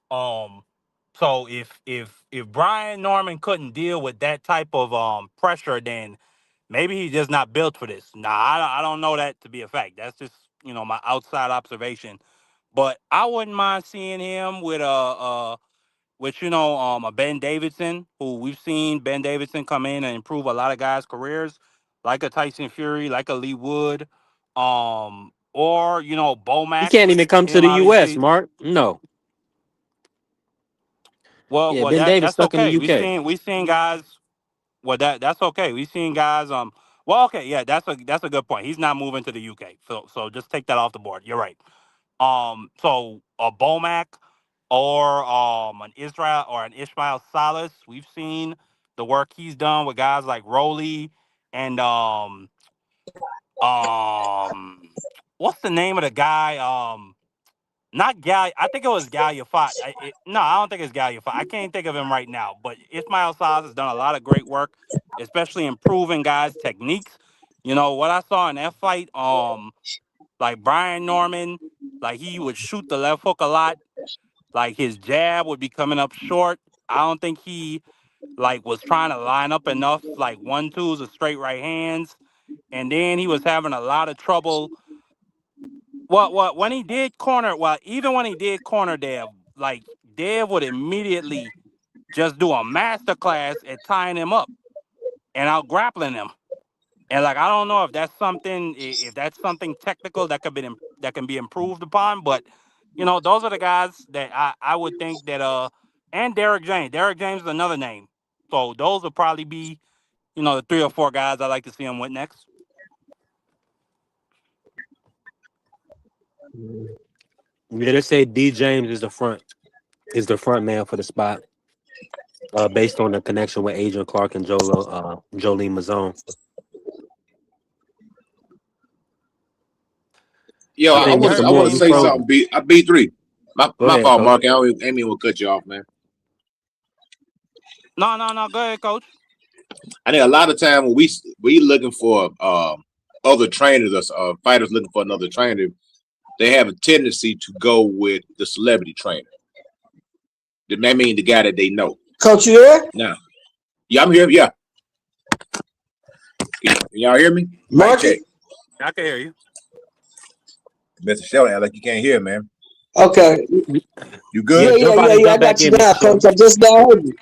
Um, so if Brian Norman couldn't deal with that type of pressure, then maybe he's just not built for this. Nah, I don't know that to be a fact. That's just my outside observation. But I wouldn't mind seeing him with a Ben Davidson, who we've seen Ben Davidson come in and improve a lot of guys' careers, like a Tyson Fury, like a Lee Wood, or He Bomac. can't even come to Him the U.S., obviously. Mark. No. Well, Yeah, well Ben that Davis that's stuck in the okay. We UK. seen guys. Well, that's okay. We seen guys Well, okay, yeah, that's a good point. He's not moving to the UK, so just take that off the board. You're right. So a Bomac or an Israel or an Ishmael Salas, we've seen the work he's done with guys like Rowley and what's the name of the guy? Not Gal. I think it was Gal Yafat. No, I don't think it's Gal Yafat. I can't think of him right now. But Ismail Salas has done a lot of great work, especially improving guys' techniques. You know what I saw in that fight. Like Brian Norman, like he would shoot the left hook a lot. Like his jab would be coming up short. I don't think he like was trying to line up enough like 1-2s or straight right hands. And then he was having a lot of trouble. When he did corner, even when he did corner Dev, like Dev would immediately just do a master class at tying him up and out grappling him. And like I don't know if that's something technical that that can be improved upon, but you know, those are the guys that I would think that and Derek James. Derek James is another name. So those will probably be, you know, the 3 or 4 guys I like to see him with next. Yeah, they say D James is the front man for the spot, based on the connection with Adrian Clark and Jolene Mazone. Yo, I I think want Mr. I want to Morton say frozen. something. B3. My ahead, fault, Coach. Mark. I ain't mean to cut you off, man. No. Go ahead, Coach. I think a lot of time when we looking for other trainers or fighters looking for another trainer, they have a tendency to go with the celebrity trainer. That mean the guy that they know. Coach, you there? Now, yeah, I'm here. Yeah, can y'all hear me? Mic check. I can hear you. Mr. Sheldon, like you can't hear, man. Okay. You good? Yeah. I got you now, Coach. I just got heard you.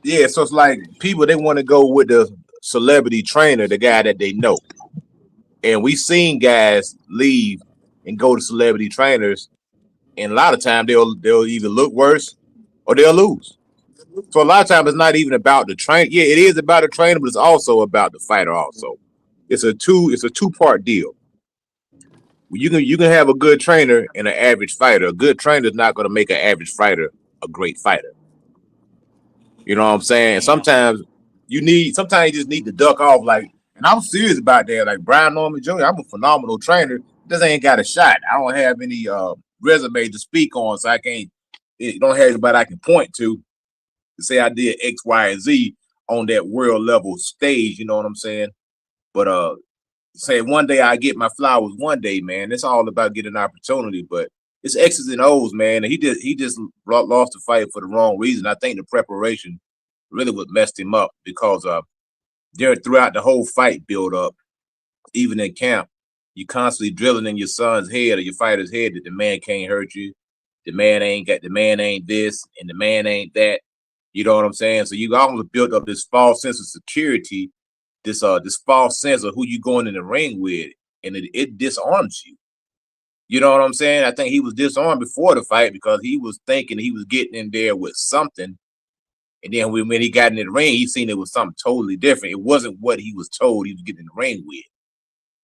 Yeah, so it's like people, they want to go with the celebrity trainer, the guy that they know. And we've seen guys leave and go to celebrity trainers, and a lot of times they'll either look worse or they'll lose. So a lot of times it's not even about the trainer. Yeah, it is about the trainer, but it's also about the fighter also. It's a two-part deal. You can have a good trainer and an average fighter. A good trainer is not going to make an average fighter a great fighter. You know what I'm saying? And sometimes you just need to duck off. Like, and I'm serious about that. Like Brian Norman Jr., I'm a phenomenal trainer. Just ain't got a shot. I don't have any resume to speak on, so I don't have anybody I can point to say I did X, Y, and Z on that world level stage. You know what I'm saying? But say one day I get my flowers. One day, man. It's all about getting an opportunity, but it's X's and O's, man. And he just lost the fight for the wrong reason. I think the preparation really what messed him up because throughout the whole fight build up, even in camp, you constantly drilling in your son's head or your fighter's head that the man can't hurt you, the man ain't this, and the man ain't that. You know what I'm saying? So you almost built up this false sense of security, this false sense of who you going in the ring with, and it disarms you. You know what I'm saying? I think he was disarmed before the fight because he was thinking he was getting in there with something. And then when he got in the ring, he seen it was something totally different. It wasn't what he was told he was getting in the ring with.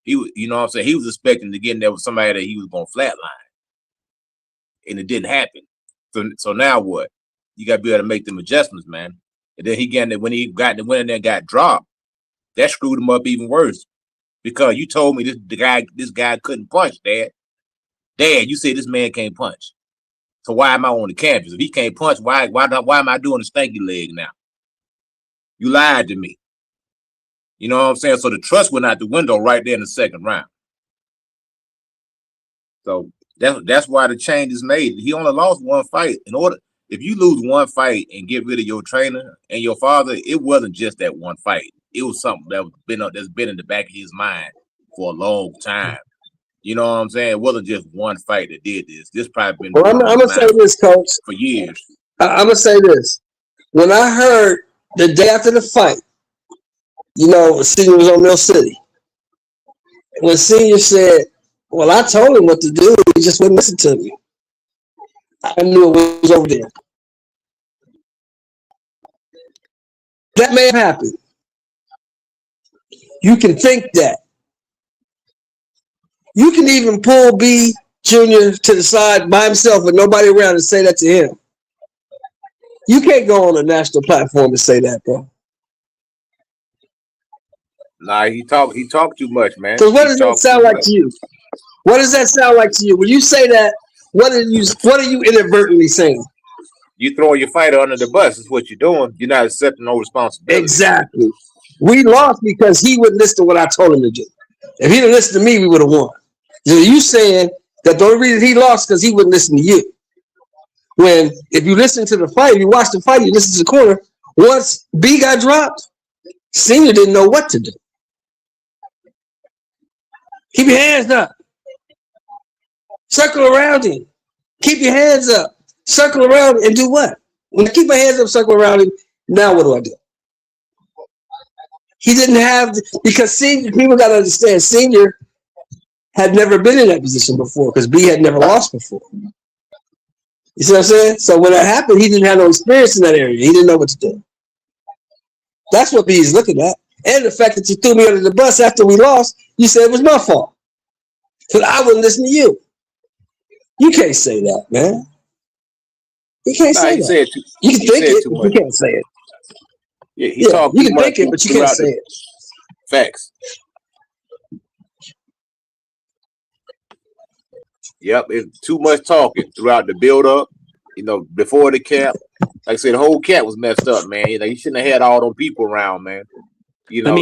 You know what I'm saying? He was expecting to get in there with somebody that he was going to flatline. And it didn't happen. So now what? You got to be able to make them adjustments, man. And then when he went in there and got dropped, that screwed him up even worse. Because you told me this guy couldn't punch, Dad. Dad, you said this man can't punch. So why am I on the campus? If he can't punch, why am I doing the stanky leg now? You lied to me. You know what I'm saying? So the trust went out the window right there in the second round. So that's why the change is made. He only lost one fight. If you lose one fight and get rid of your trainer and your father, it wasn't just that one fight. It was something that's been in the back of his mind for a long time. You know what I'm saying? It wasn't just one fight that did this. This probably been. Well, I'm gonna say this, Coach. For years. I'm gonna say this. When I heard the day after the fight, you know, Senior was on Mill City. When Senior said, "Well, I told him what to do. He just wouldn't listen to me," I knew it was over there. That may have happened. You can think that. You can even pull B Jr. to the side by himself with nobody around and say that to him. You can't go on a national platform and say that, bro. Nah, he talk too much, man. So what does that sound like to you? What does that sound like to you? When you say that, what are you inadvertently saying? You throwing your fighter under the bus is what you're doing. You're not accepting no responsibility. Exactly. We lost because he wouldn't listen to what I told him to do. If he didn't listen to me, we would have won. So you saying that the only reason he lost because he wouldn't listen to you. When if you listen to the fight, you watch the fight, you listen to the corner. Once B got dropped, Senior didn't know what to do. Keep your hands up. Circle around him. Keep your hands up. Circle around and do what? When I keep my hands up, circle around him, now what do I do? He didn't have, because Senior, people got to understand, Senior had never been in that position before because B had never lost before. You see what I'm saying? So when that happened, he didn't have no experience in that area. He didn't know what to do. That's what B is looking at. And the fact that you threw me under the bus after we lost, you said it was my fault. Because I wouldn't listen to you. You can't say that, man. You can't say that. You can think it, but you can't say it. Yeah, you can think it, but you can't say it. Facts. Yep, it's too much talking throughout the build-up. You know, before the camp, like I said, the whole camp was messed up, man. You know, you shouldn't have had all them people around, man. You know,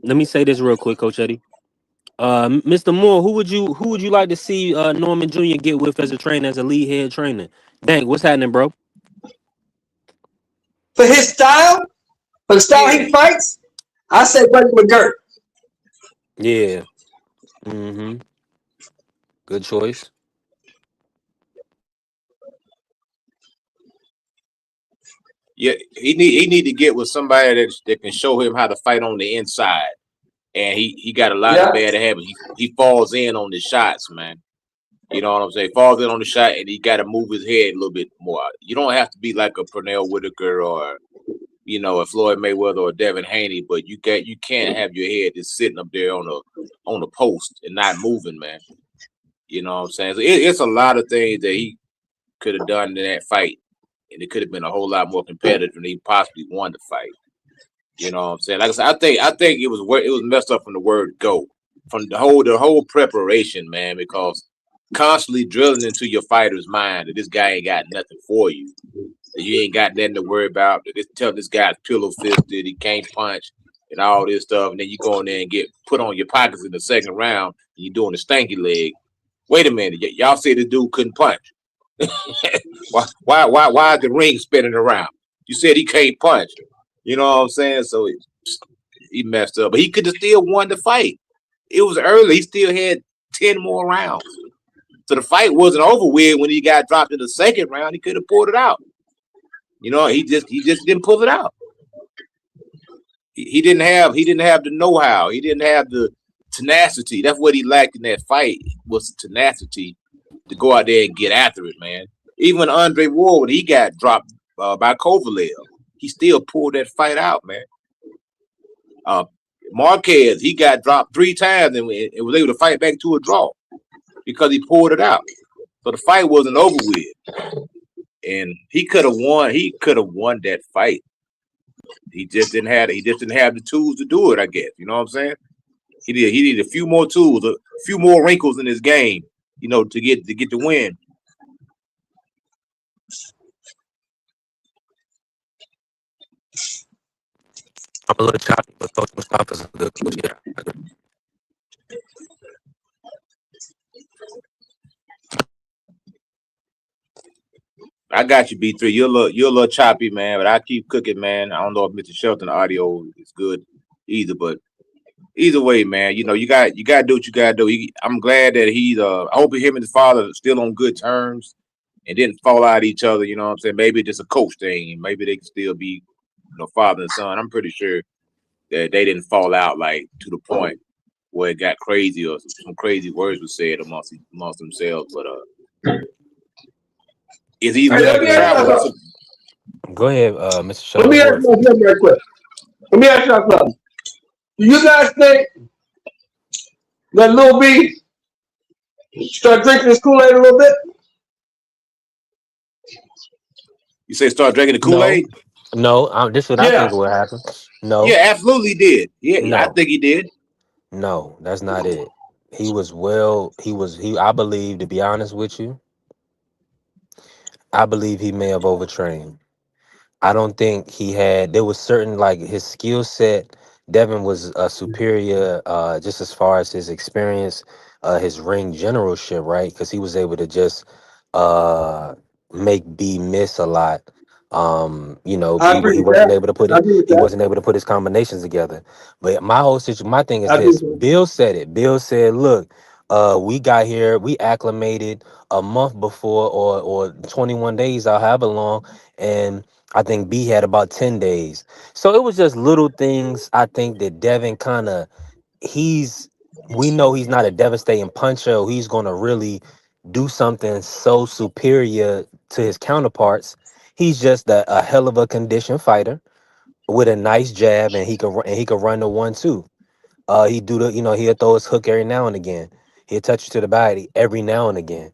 Let me say this real quick, Coach Eddie. Mr. Moore, who would you like to see Norman Jr. get with as a trainer, as a lead head trainer? Dang, what's happening, bro? For his style, for the style he fights, I say Buddy McGirt. Yeah. Mm-hmm. Good choice. Yeah, he need to get with somebody that can show him how to fight on the inside. And he got a lot of bad habits. He falls in on the shots, man. You know what I'm saying? Falls in on the shot, and he got to move his head a little bit more. You don't have to be like a Pernell Whitaker or, you know, a Floyd Mayweather or Devin Haney, but you can't have your head just sitting up there on a post and not moving, man. You know what I'm saying? So it's a lot of things that he could have done in that fight, and it could have been a whole lot more competitive, and he possibly won the fight. You know what I'm saying? Like I said, I think it was messed up from the word go, from the whole preparation, man, because constantly drilling into your fighter's mind that this guy ain't got nothing for you, that you ain't got nothing to worry about, that tell this guy's pillow fisted, he can't punch, and all this stuff, and then you go in there and get put on your pockets in the second round, and you're doing the stanky leg. Wait a minute, y'all say this dude couldn't punch. why is the ring spinning around? You said he can't punch. You know what I'm saying? So he messed up, but he could have still won the fight. It was early. He still had 10 more rounds. So the fight wasn't over with when he got dropped in the second round. He could have pulled it out. You know, he just didn't pull it out. He didn't have the know-how. He didn't have the tenacity. That's what he lacked in that fight, was tenacity to go out there and get after it, man. Even Andre Ward, when he got dropped by Kovalev, he still pulled that fight out, man. Marquez, he got dropped 3 times and was able to fight back to a draw because he pulled it out. So the fight wasn't over with, and he could have won. He could have won that fight. He just didn't have the tools to do it, I guess. You know what I'm saying? He needed a few more tools, a few more wrinkles in his game, you know, to get the win. I'm a little choppy, but Coach Mustafa's a good coach. Yeah, I agree. I got you, B3. You're a little choppy, man, but I keep cooking, man. I don't know if Mr. Shelton audio is good either, but either way, man, you know, you got to do what you got to do. I'm glad that I hope him and his father are still on good terms and didn't fall out each other. You know what I'm saying? Maybe it's just a coach thing, and maybe they can still be, you know, father and son. I'm pretty sure that they didn't fall out like to the point where it got crazy or some crazy words were said amongst themselves. But is he willing to travel? Go ahead, Mr. Shelton. Let me ask you something real quick. Let me ask you something. Do you guys think that Lil B start drinking his Kool-Aid a little bit? You say start drinking the No, Kool-Aid? no. This is what I Yeah. think will happen. Yeah, No, absolutely did. Yeah, I no, think he did. no. That's not it. He was well. He was. He. I believe, to be honest with you, I believe he may have overtrained. I don't think he had. There was certain like his skill set. Devin was superior, just as far as his experience, his ring generalship, right? Because he was able to just uh, make B miss a lot. I agree He with wasn't that. able to put I it. agree with He that. wasn't able to put his combinations together. But my whole situation, my thing is I agree this: with that. Bill said it. Bill said, "Look, we got here. We acclimated a month before, or 21 days, or however long, and." I think B had about 10 days. So it was just little things. I think that Devin kind of, he's, we know he's not a devastating puncher. Or he's going to really do something so superior to his counterparts. He's just a hell of a conditioned fighter with a nice jab, and he could run the 1-2. He do the, he'll throw his hook every now and again. He'll touch you to the body every now and again.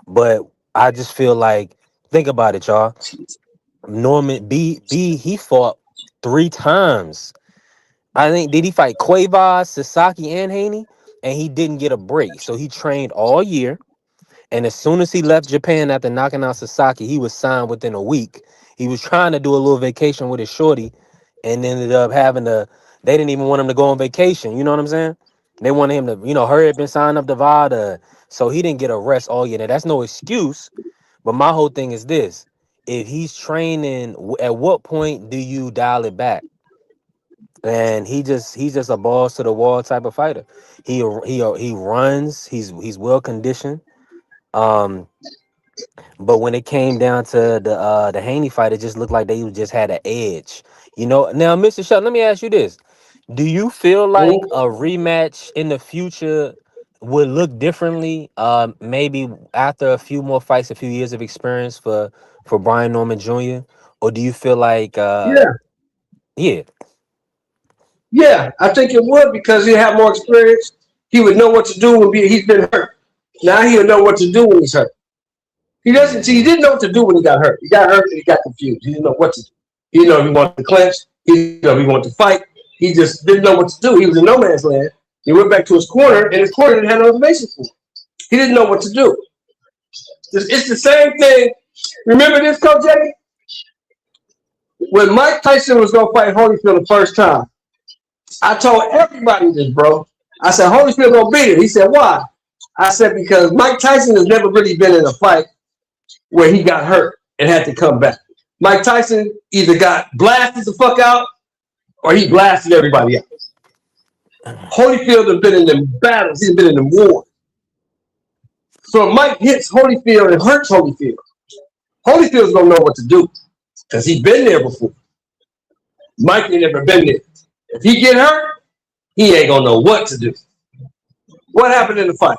But I just feel like, think about it, y'all. Norman B he fought 3 times. I think did he fight Cuevas, Sasaki, and Haney? And he didn't get a break. So he trained all year. And as soon as he left Japan after knocking out Sasaki, he was signed within a week. He was trying to do a little vacation with his shorty and ended up having to, they didn't even want him to go on vacation. You know what I'm saying? They wanted him to, hurry up and sign up to VADA. So he didn't get a rest all year. Now, that's no excuse. But my whole thing is this: if he's training, at what point do you dial it back? And he's just a balls to the wall type of fighter. He runs. He's well conditioned. Um, but when it came down to the Haney fight, it just looked like they just had an edge. Now, Mr. Shelton, let me ask you this: do you feel like a rematch in the future would look differently? Maybe after a few more fights, a few years of experience for Brian Norman Jr., or do you feel like, Yeah. yeah, Yeah, I think it would because he had more experience. He would know what to do when he's been hurt. Now he'll know what to do when he's hurt. He doesn't see. He didn't know what to do when he got hurt. He got hurt and he got confused. He didn't know what to do. He didn't know if he wanted to clinch. He didn't know if he wanted to fight. He just didn't know what to do. He was in no man's land. He went back to his corner, and his corner didn't have no information for him. He didn't know what to do. It's the same thing. Remember this, Coach Eddie? When Mike Tyson was going to fight Holyfield the first time, I told everybody this, bro. I said, Holyfield going to beat him. He said, why? I said, because Mike Tyson has never really been in a fight where he got hurt and had to come back. Mike Tyson either got blasted the fuck out or he blasted everybody else. Holyfield has been in them battles. He's been in them wars. So if Mike hits Holyfield and hurts Holyfield, Holyfield's going to know what to do because he's been there before. Mike ain't never been there. If he get hurt, he ain't going to know what to do. What happened in the fight?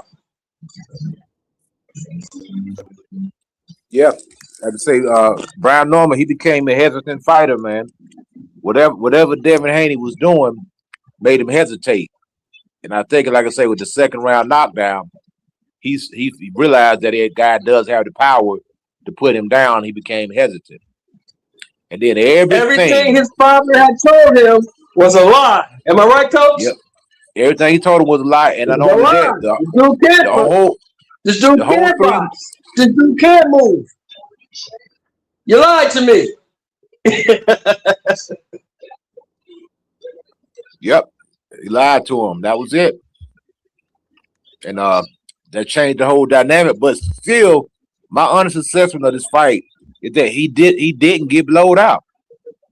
Yeah. I have to say, Brian Norman, he became a hesitant fighter, man. Whatever Devin Haney was doing made him hesitate. And I think, like I say, with the second round knockdown, he realized that that guy does have the power to put him down. He became hesitant. And then everything his father had told him was a lie. Am I right, Coach? Yep. Everything he told him was a lie. And not only that, this dude can't box. This dude can't move. You lied to me. Yep. He lied to him. That was it. And that changed the whole dynamic. But still, my honest assessment of this fight is that he didn't get blowed out.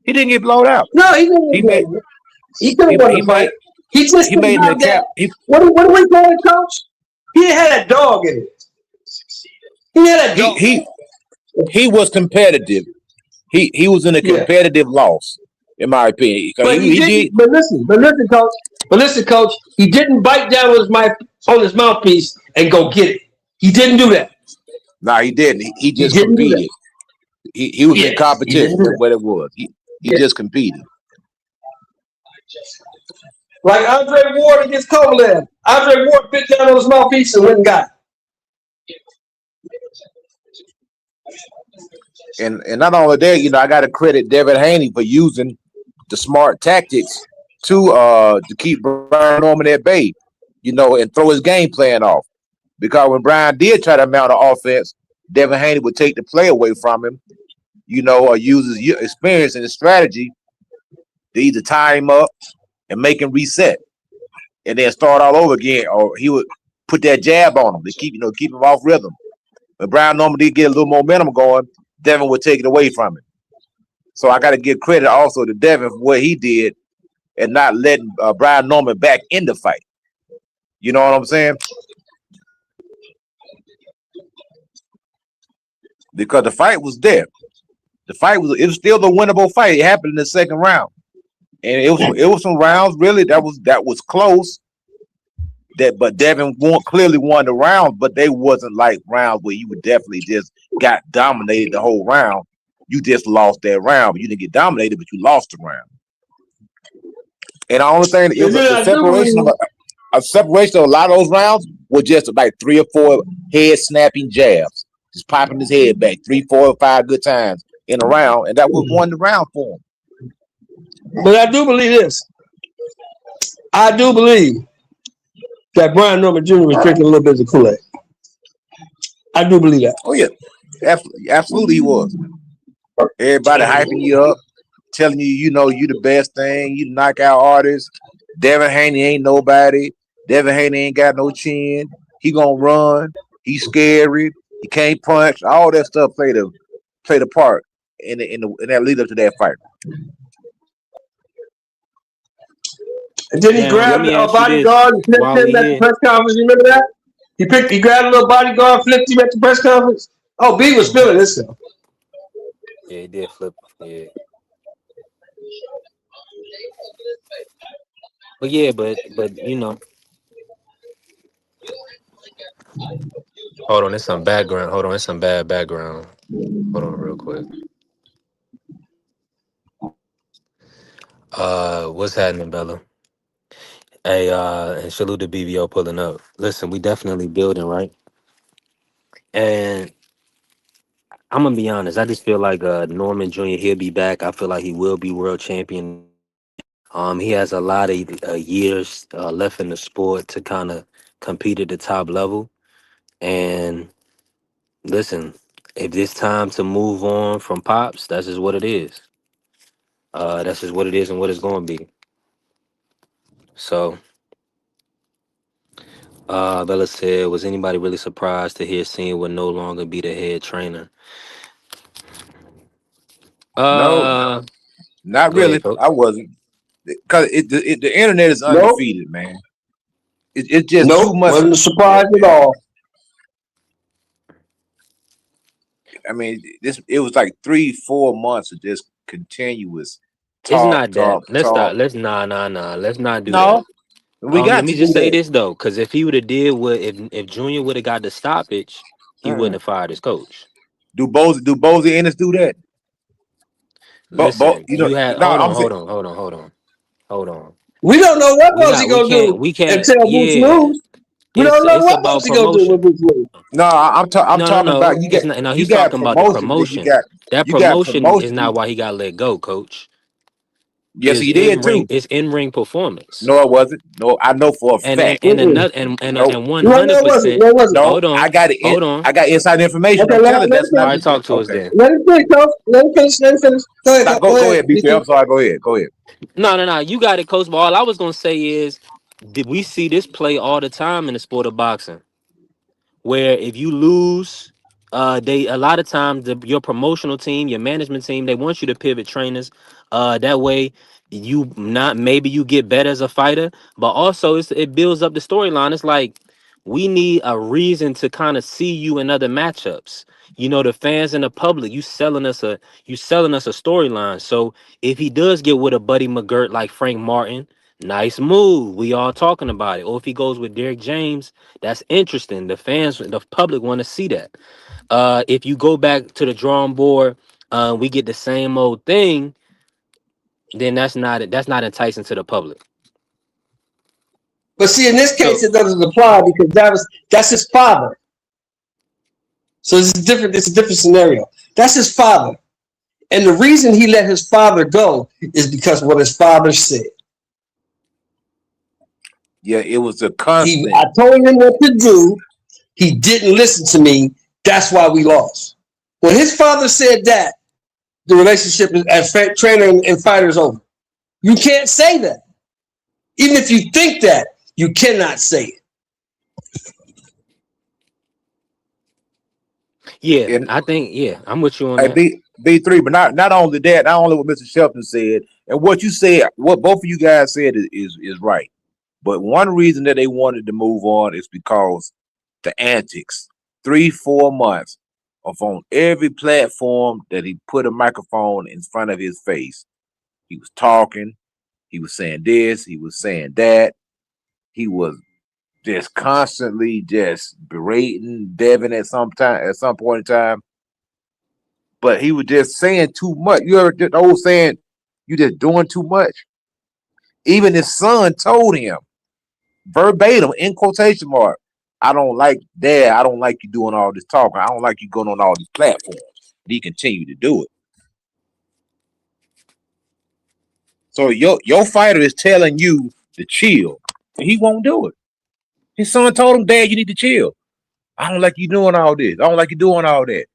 He didn't get blowed out. No, he didn't. He could have won the fight. He made an account. What do we call it, Coach? He had a dog in it. He had a dog. He was competitive. He was in a competitive loss, in my opinion. But But listen, Coach. He didn't bite down on his mouthpiece and go get it. He didn't do that. No, he didn't. He just competed. He was in competition. That's what it was. He just competed. Like Andre Ward against Kovalev. Andre Ward bit down on his mouthpiece and went and got it. And not only that, I got to credit Devin Haney for using the smart tactics to keep Brian Norman at bay, and throw his game plan off. Because when Brian did try to mount an offense, Devin Haney would take the play away from him, or use his experience and his strategy to either tie him up and make him reset, and then start all over again, or he would put that jab on him to keep him off rhythm. When Brian Norman did get a little momentum going, Devin would take it away from him. So I got to give credit also to Devin for what he did and not letting Brian Norman back in the fight. You know what I'm saying? Because the fight was there. It was still the winnable fight. It happened in the second round. And it was some rounds really that was close. But Devin clearly won the round, but they wasn't like rounds where you would definitely just got dominated the whole round. You just lost that round. You didn't get dominated, but you lost the round. And the only thing, it was a separation of a lot of those rounds was just like 3 or 4 head snapping jabs, just popping his head back 3, 4, or 5 good times in a round, and that was won the round for him. But I do believe this. I do believe that Brian Norman Jr. was drinking a little bit of Kool-Aid. I do believe that. Oh yeah, absolutely he was. Everybody hyping you up, telling you, you the best thing, you knockout artist. Devin Haney ain't nobody. Devin Haney ain't got no chin. He gonna run. He's scary. He can't punch. All that stuff played a part in that lead up to that fight. And then he grabbed a bodyguard and flipped him at the press conference. You remember that? He grabbed a little bodyguard, flipped him at the press conference. Oh, B was feeling this stuff. Yeah, he did flip. Yeah. But hold on, there's some background. Hold on, there's some bad background. Hold on real quick. What's happening, Bella? Hey, and salute to BBO pulling up. Listen, we definitely building, right? And I'm gonna be honest, I just feel like Norman Jr. he'll be back. I feel like he will be world champion. He has a lot of years left in the sport to kind of compete at the top level. And listen, if it's time to move on from Pops, that's just what it is. That's just what it is and what it's going to be. So, Bella said, was anybody really surprised to hear Cena would no longer be the head trainer? No, not really. Ahead, I wasn't, because the internet is undefeated, man. It's just too much. Wasn't a surprise at all. I mean, it was like 3-4 months of just continuous talk. It's not that. Let's talk. stop. Let's Let's not do that. Let me just say this though, because if he would have did what if Junior would have got the stoppage, he wouldn't have fired his coach. Do Bozy Ennis do that? Listen, hold on. We don't know what Bozy gonna do. We can't until Boots moves. We don't know what Bozy gonna do with Boots moves. No, I'm talking about you get. No, he's talking about the promotion. That promotion is not why he got let go, coach. Yes, he did too. It's in-ring performance. No, it wasn't. No, I know for a fact. And 100%. No, hold on. I got it. Hold on. I got inside information. Okay, All right, talk to us then. Let him finish, coach. Let him finish. Go ahead. Go ahead, BC. I'm sorry. Go ahead. No. You got it, coach. But all I was gonna say is, did we see this play all the time in the sport of boxing, where if you lose, they a lot of times your promotional team, your management team, they want you to pivot trainers. That way maybe you get better as a fighter, but also it builds up the storyline. It's like we need a reason to kind of see you in other matchups. The fans and the public, you selling us a storyline. So if he does get with a Buddy McGirt like Frank Martin, nice move. We all talking about it. Or if he goes with Derek James, that's interesting. The fans, the public want to see that. If you go back to the drawing board, we get the same old thing, then that's not enticing to the public. But see, in this case, So it doesn't apply because that's his father. So it's different. It's a different scenario. That's his father, and the reason he let his father go is because what his father said. Yeah, it was a constant. I told him what to do. He didn't listen to me. That's why we lost. When his father said that, the relationship as trainer and fighter is over. You can't say that. Even if you think that, you cannot say it. yeah, And I think I'm with you on that. B3, but not only that, not only what Mr. Shelton said, and what you said, what both of you guys said is right. But one reason that they wanted to move on is because the antics, 3-4 months of on every platform that he put a microphone in front of his face, he was talking, he was saying this, he was saying that, he was just constantly just berating Devin at some point in time. But he was just saying too much. You heard the old saying, you just doing too much. Even his son told him verbatim in quotation mark, I don't like you doing all this talking. I don't like you going on all these platforms. And he continued to do it. So your fighter is telling you to chill, and he won't do it. His son told him, Dad, you need to chill. I don't like you doing all this. I don't like you doing all that.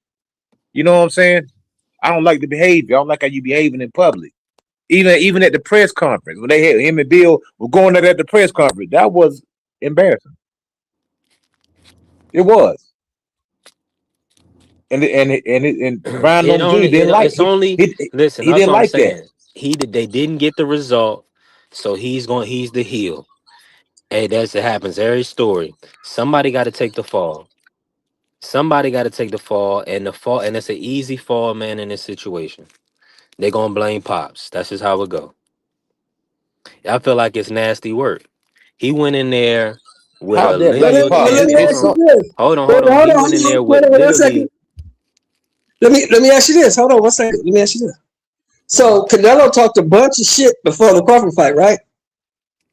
You know what I'm saying? I don't like the behavior. I don't like how you behaving in public. Even at the press conference, when they had him and Bill were going at the press conference, that was embarrassing. It was. And Brian It Norman Jr. only didn't like it's only listen. he That's didn't what I'm like that. saying. They didn't get the result, so he's the heel. Hey, that's it happens every story. Somebody got to take the fall. Somebody got to take the fall, and it's an easy fall, man. In this situation, they're gonna blame Pops. That's just how it go. I feel like it's nasty work. He went in there with How a dare But blame literally, let Pop? and me hold His ask on, you son. this. hold on. Hold He on, went in there with wait 1 second. literally. Let me ask you this. Hold on 1 second. Let me ask you this. Mhm. So Canelo talked a bunch of shit before the Crawford fight, right?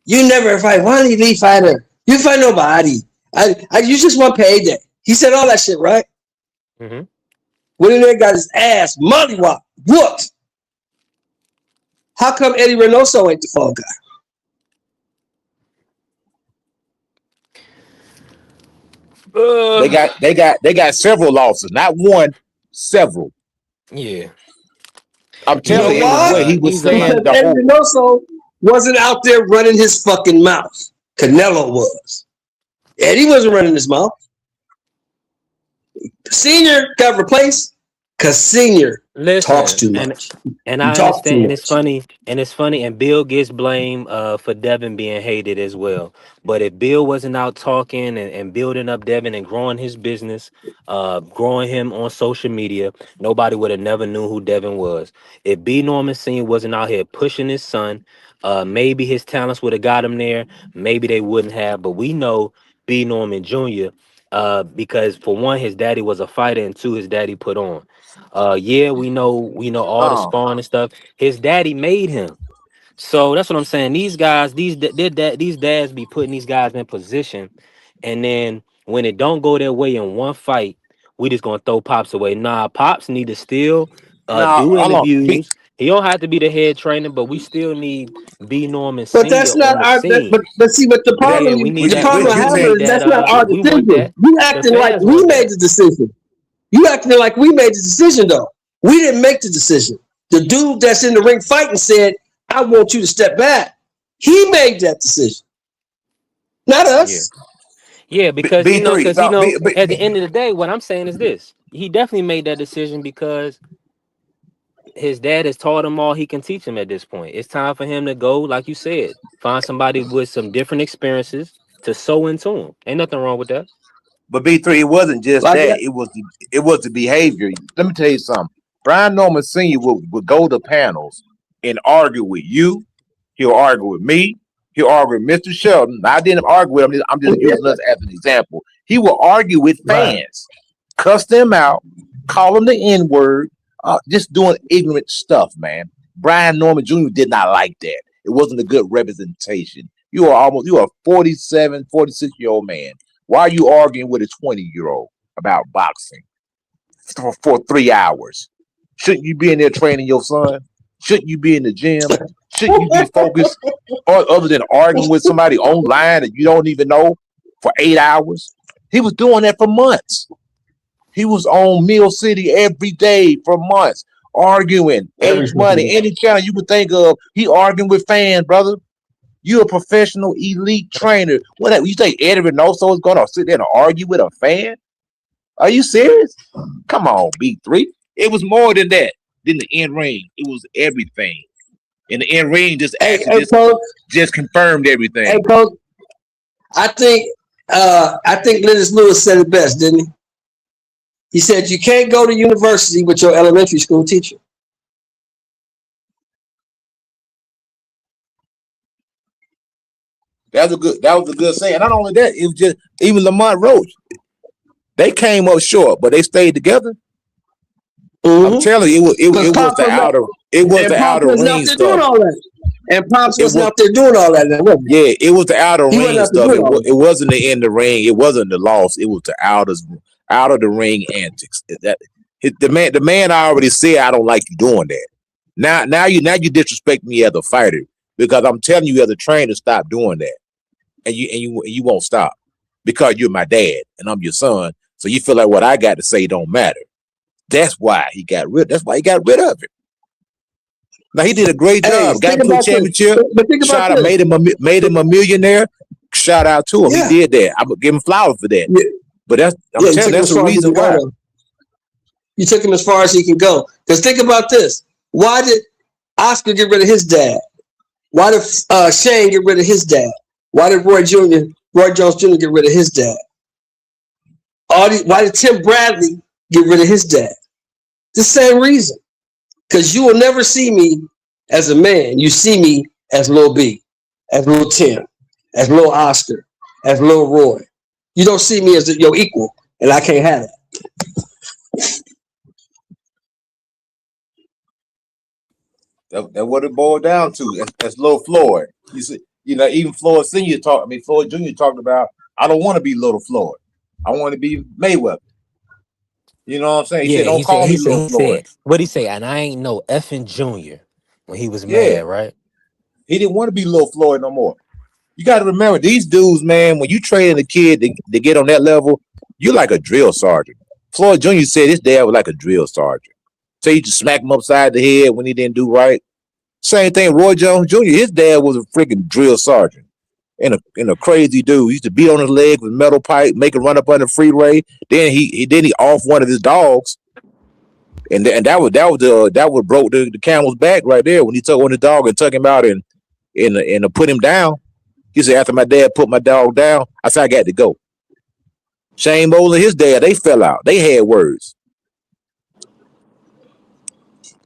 You never fight. Why did he fight her? You fight nobody. You just want payday. He said all that shit, right? Mhm. When that got his ass whooped. How come Eddie Reynoso ain't the fall guy? They got several losses, not one, several. Yeah, I'm You know telling you, it was what why? he was he's a Because saying lot. the Eddie whole. Reynoso wasn't out there running his fucking mouth. Canelo was. Eddie wasn't running his mouth. Senior got replaced because Senior talks Listen, too and much. and He I talks too understand, and it's much. funny, and Bill gets blamed for Devin being hated as well. But if Bill wasn't out talking and building up Devin and growing his business, growing him on social media, nobody would have never knew who Devin was. If B Norman Sr. wasn't out here pushing his son, maybe his talents would have got him there. Maybe they wouldn't have. But we know B Norman Jr. Because for one, his daddy was a fighter, and two, his daddy put on. Yeah, we know all the Oh, spawn and stuff. His daddy made him. So that's what I'm saying. These guys, these dads be putting these guys in position, and then when it don't go their way in one fight, we just gonna throw Pops away. Nah, Pops need to still now do hold on. interviews. He don't have to be the head trainer, but we still need B Norman But Senior that's not on the our. scene. But see, but the That Yeah, problem we you need the that problem because I what you we have need saying? is that. that's not our We want decision. that. You The acting like fans we want made that. the decision. You acting like we made the decision though. We didn't make the decision. The dude that's in the ring fighting said, "I want you to step back." He made that decision, not Yeah. us. Yeah, because B3. No, at the end of the day, what I'm saying is this: he definitely made that decision because his dad has taught him all he can teach him at this point. It's time for him to go, like you said, find somebody with some different experiences to sew into him. Ain't nothing wrong with that. but B3, it wasn't just Like that. It was the behavior. Let me tell you something. Brian Norman Sr. would go to panels and argue with you. He'll argue with me. He'll argue with Mr. Shelton. Now, I didn't argue with him. I'm just using us as an example. He will argue with right. fans, cuss them out, call them the N-word, just doing ignorant stuff, man. Brian Norman Jr. did not like that. It wasn't a good representation. You are a 47, 46-year-old man. Why are you arguing with a 20-year-old about boxing for 3 hours? Shouldn't you be in there training your son? Shouldn't you be in the gym? Shouldn't you be focused other than arguing with somebody online that you don't even know for 8 hours? He was doing that for months. He was on Mill City every day for months, arguing, Every H Money, any channel you could think of. He arguing with fans, brother. You're a professional elite trainer. What you think Eddie Reynoso is gonna sit there and argue with a fan? Are you serious? Come on, B3. It was more than that. Than the in ring. It was everything. And the in ring just actually just confirmed everything. Hey, Coach, I think Lennox Lewis said it best, didn't he? He said you can't go to university with your elementary school teacher. That was a good saying. Not only that, it was just even Lamont Roach. They came up short, but they stayed together. I'm telling you, it was the outer ring stuff. And Pops wasn't out there doing all that. Yeah, it was the outer ring stuff. It wasn't the in the ring. It wasn't the loss. It was the out of the ring antics. The man already said, I don't like you doing that. Now you disrespect me as a fighter because I'm telling you as a trainer, stop doing that, and you won't stop because you're my dad and I'm your son. So you feel like what I got to say don't matter. That's why he got rid of it. Now he did a great job. Got him to a championship. Shout out, made him a millionaire. Shout out to him. Yeah. He did that. I would give him flowers for that. Yeah. But that's the reason why. You took him as far as he can go. Because think about this. Why did Oscar get rid of his dad? Why did Shane get rid of his dad? Why did Roy Jones Jr. get rid of his dad? Why did Tim Bradley get rid of his dad? The same reason. Because you will never see me as a man. You see me as Lil B, as Lil Tim, as Lil Oscar, as Lil Roy. You don't see me as your equal, and I can't have it. That's what it boiled down to. That's Lil Floyd. You see, even Floyd Senior Floyd Jr. talked about, I don't want to be Little Floyd. I want to be Mayweather. You know what I'm saying? He said, don't call me Little Floyd. What'd he say? And I ain't no effing junior when he was mad, right? He didn't want to be Little Floyd no more. You got to remember, these dudes, man, when you train a kid to get on that level, you're like a drill sergeant. Floyd Jr. said his dad was like a drill sergeant. So you just smack him upside the head when he didn't do right. Same thing, Roy Jones Jr., his dad was a freaking drill sergeant. And a crazy dude. He used to beat on his leg with metal pipe, make him run up on the freeway. Then he off one of his dogs, and that would broke the camel's back right there when he took on the dog and took him out and put him down. He said, after my dad put my dog down, I said I got to go. Shane Bowles and his dad, they fell out. They had words.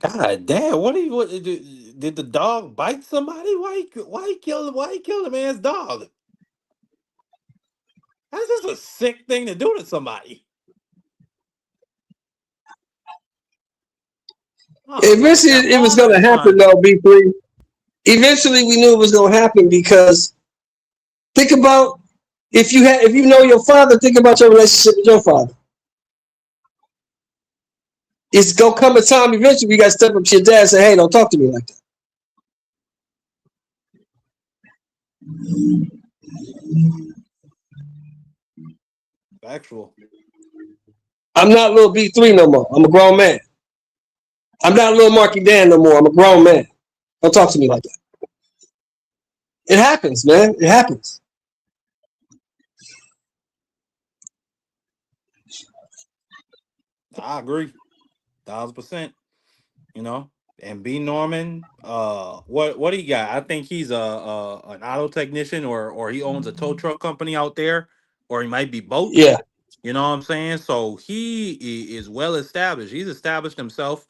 God damn! What did the dog bite somebody? Why he kill the man's dog? That's just a sick thing to do to somebody. Eventually, it was going to happen, though, B3. Eventually, we knew it was going to happen because think about if you know your father, think about your relationship with your father. It's going to come a time eventually you got to step up to your dad and say, hey, don't talk to me like that. Factual. I'm not little B3 no more. I'm a grown man. I'm not little Marky Dan no more. I'm a grown man. Don't talk to me like that. It happens, man. It happens. I agree. 1,000%. And B Norman, what do you got? I think he's an auto technician or he owns a tow truck company out there, or he might be both. Yeah. You know what I'm saying? So he is well established. He's established himself,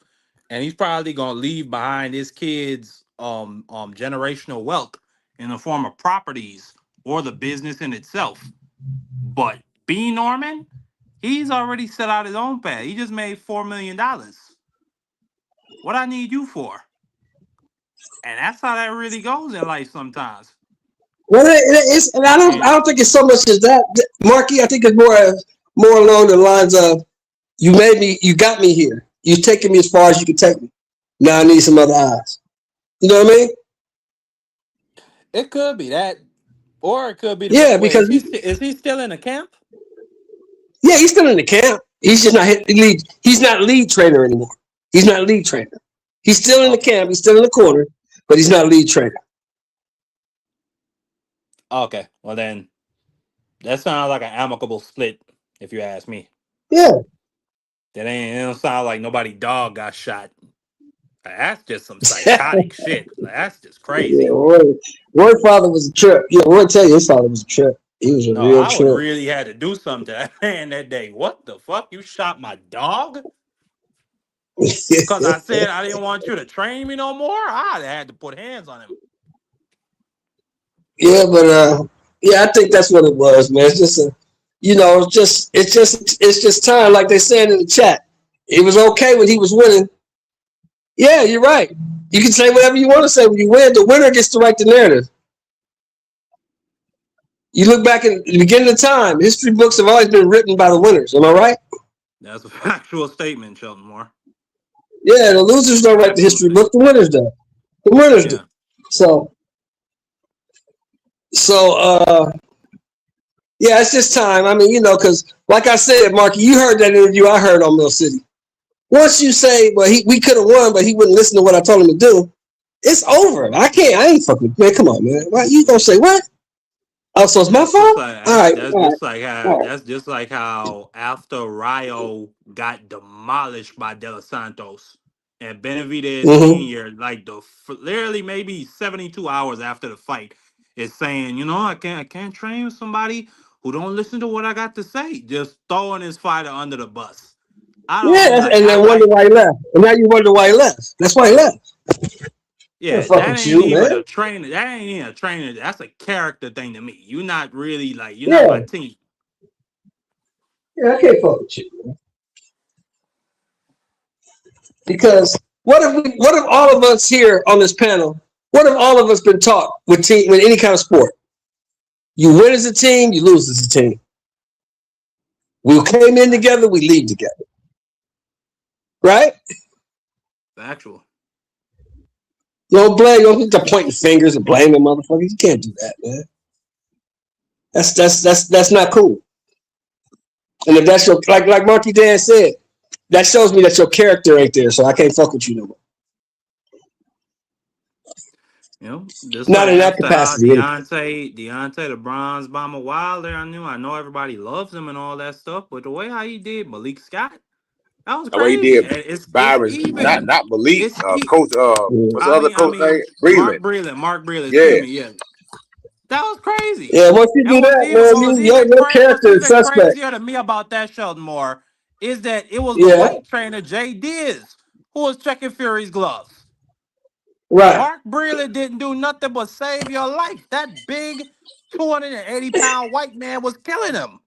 and he's probably gonna leave behind his kids generational wealth in the form of properties or the business in itself. But B Norman, he's already set out his own path. He just made $4 million. What I need you for? And that's how that really goes in life sometimes. Well, it's, and I don't think it's so much as that, Marky. I think it's more along the lines of you got me here. You've taken me as far as you can take me. Now I need some other eyes. You know what I mean? It could be that, or it could be Yeah, wait. because Is he still in the camp? yeah, he's still in the camp. He's just not lead. He's not lead trainer anymore. He's not lead trainer. He's still in the camp. He's still in the corner, but he's not lead trainer. Okay, well then, that sounds like an amicable split, if you ask me. Yeah. It don't sound like nobody dog got shot. That's just some psychotic shit. That's just crazy. Yeah, Roy father was a trip. Yeah, Roy tell you his father was a trip. He was a No, real I would trip. really had to do something to that man that day. What the fuck? You shot my dog? Because I said I didn't want you to train me no more? I'd had to put hands on him. Yeah, but yeah, I think that's what it was, man. It's just it's just time, like they said in the chat. It was okay when he was winning. Yeah, you're right. You can say whatever you want to say when you win. The winner gets to write the narrative. You look back at the beginning of time, history books have always been written by the winners. Am I right? That's a factual statement, Sheldon Moore. Yeah, the losers don't write the history book. The winners do. The winners do. So yeah, it's just time. I mean, because like I said, Marky, you heard that interview I heard on Mill City. Once you say, well, we could have won, but he wouldn't listen to what I told him to do, it's over. I ain't fucking, man, come on, man. Why you gonna say what? Oh, so it's my fault? That's just like how after Rio got demolished by De Los Santos and Benavidez Sr., like literally maybe 72 hours after the fight, is saying, I can't train with somebody who don't listen to what I got to say. Just throwing his fighter under the bus. And then wonder why he left. And now you wonder why he left. That's why he left. Yeah, that ain't even a trainer. That ain't even a trainer. That's a character thing to me. You're not really you're not my team. Yeah, I can't fuck with you, man. Because what if all of us here on this panel, what if all of us been taught with any kind of sport? You win as a team, you lose as a team. We came in together, we leave together. Right? Factual. Don't get to pointing fingers and blaming motherfuckers. You can't do that, man. That's not cool. And if that's your like Marky Dan said, that shows me that your character ain't there, so I can't fuck with you no more. Just not like in that capacity. Deontay, the Bronze Bomber Wilder. I know everybody loves him and all that stuff, but the way how he did Malik Scott, that was crazy. The way he did Byron, not Malik, coach. What's the other coach name? Mark Breland. Yeah. Excuse me. Yeah. That was crazy. Yeah, once you do that, man, your character is suspect. Crazier to me about that, Sheldon Moore, is that it was the weight trainer, Jay Diaz, who was checking Fury's gloves. Right. Mark Breland didn't do nothing but save your life. That big 280-pound white man was killing him.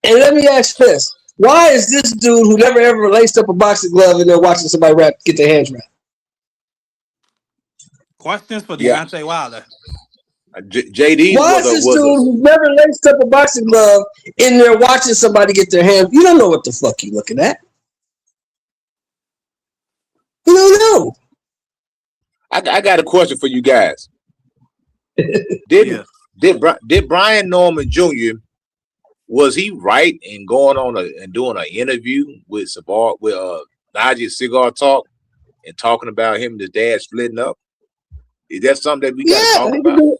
And let me ask this. Why is this dude who never ever laced up a boxing glove and they're watching somebody get their hands wrapped? Questions for Deontay Wilder. JD. Why is this dude who never laced up a boxing glove in there watching somebody get their hands? You don't know what the fuck you looking at. You don't know. I got a question for you guys. Did Brian Norman Jr. was he right in going on and doing an interview with Najee Cigar Talk and talking about him and his dad splitting up? Is that something that we got to talk about?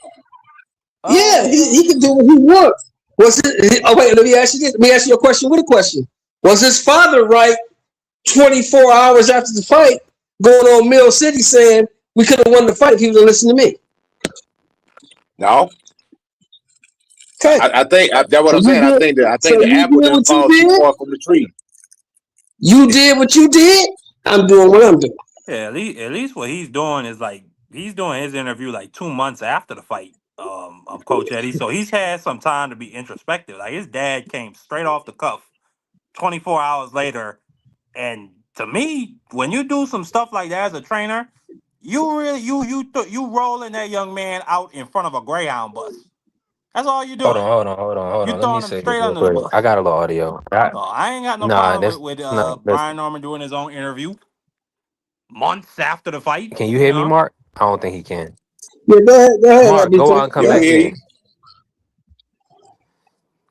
Yeah, he can do what he wants. Wait, let me ask you this. Let me ask you a question with a question. Was his father right 24 hours after the fight going on Mill City saying we could have won the fight if he would have listened to me? No. Okay. I think that's what I'm saying. I think the apple didn't fall too far from the tree. You did what you did. I'm doing what I'm doing. Yeah, at least what he's doing is he's doing his interview 2 months after the fight of Coach Eddie. So he's had some time to be introspective. Like his dad came straight off the cuff 24 hours later. And to me, when you do some stuff like that as a trainer, you rolling that young man out in front of a Greyhound bus. That's all you Hold doing. on, hold on, hold on, hold You on. Let me throwing him say this straight real under the quick. I bus. got a little audio. I ain't got no Nah, problem that's with not. Brian Norman doing his own interview months after the fight. Can you You hear me, know, Mark? I don't think he can. Yeah, go ahead, Mark, go out RB3. and come Yeah, we back hear you. in.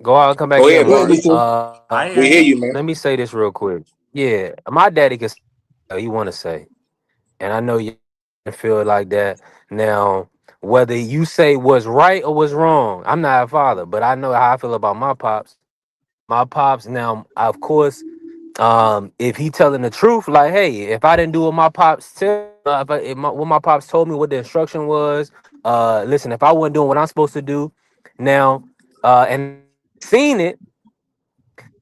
Go out and come back Go in, ahead, Go ahead, Mark. Marty. B3. I hear We hear you. you, man. Let me say this real quick. Yeah, my daddy can say what he want to say, and I know you feel like that. Now, whether you say what's right or what's wrong, I'm not a father, but I know how I feel about my pops. My pops now, of course, if he telling the truth, like, hey, if I didn't do what my pops tell, what my pops told me, what the instruction was, listen, if I wasn't doing what I'm supposed to do, now, and seen it,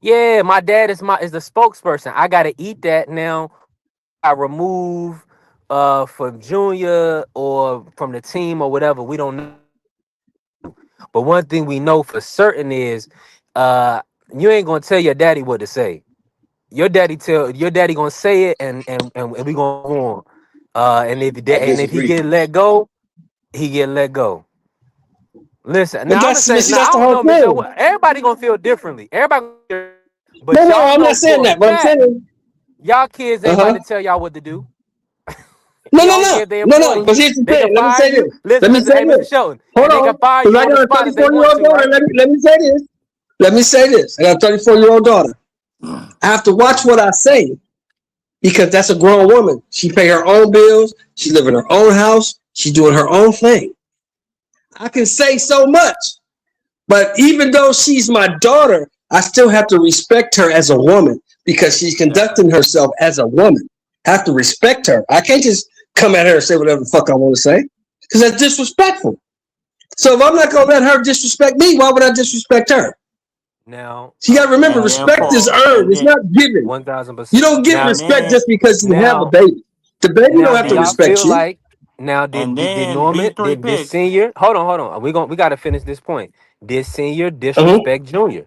yeah, my dad is the spokesperson. I gotta eat that now. I remove from Junior or from the team or whatever. We don't know. But one thing we know for certain is uh you ain't gonna tell your daddy what to say. Your daddy gonna say it and we gonna go on. I And if he disagree. get let go, he get let go. Listen, But now I'm gonna say now that's I the don't whole know, Michelle. thing. Everybody gonna feel differently. No, But no, y'all I'm know not saying for a that. But I'm fact, saying, y'all kids ain't about uh-huh. to tell y'all what to do. No, You no, don't no. care if they No, employ no. But you. here's the They can thing. Let me fire say you. this. Listen, Let me listen, say hey, Mr. this. Shelton, Hold and they can on. fire Because you I on the got a spot if they 34-year want old to, daughter. right? Let me say this. Let me say this. I got a 34-year-old daughter. I have to watch what I say because that's a grown woman. She pay her own bills. She live in her own house. She doing her own thing. I can say so much, but even though she's my daughter, I still have to respect her as a woman because she's conducting Definitely. herself as a woman. I have to respect her. I can't just come at her and say whatever the fuck I want to say because that's disrespectful. So if I'm not gonna let her disrespect me, why would I disrespect her? Now, So you gotta remember, And then respect is for earned. and It's then not given. You 1,000%. don't get Now, and respect then just because you have a now, baby. The baby now, don't and have do to y'all then respect feel you. like now and did then Norman B3 did this picks. senior? Hold on. We got to finish this point. Did senior Uh-huh. disrespect junior?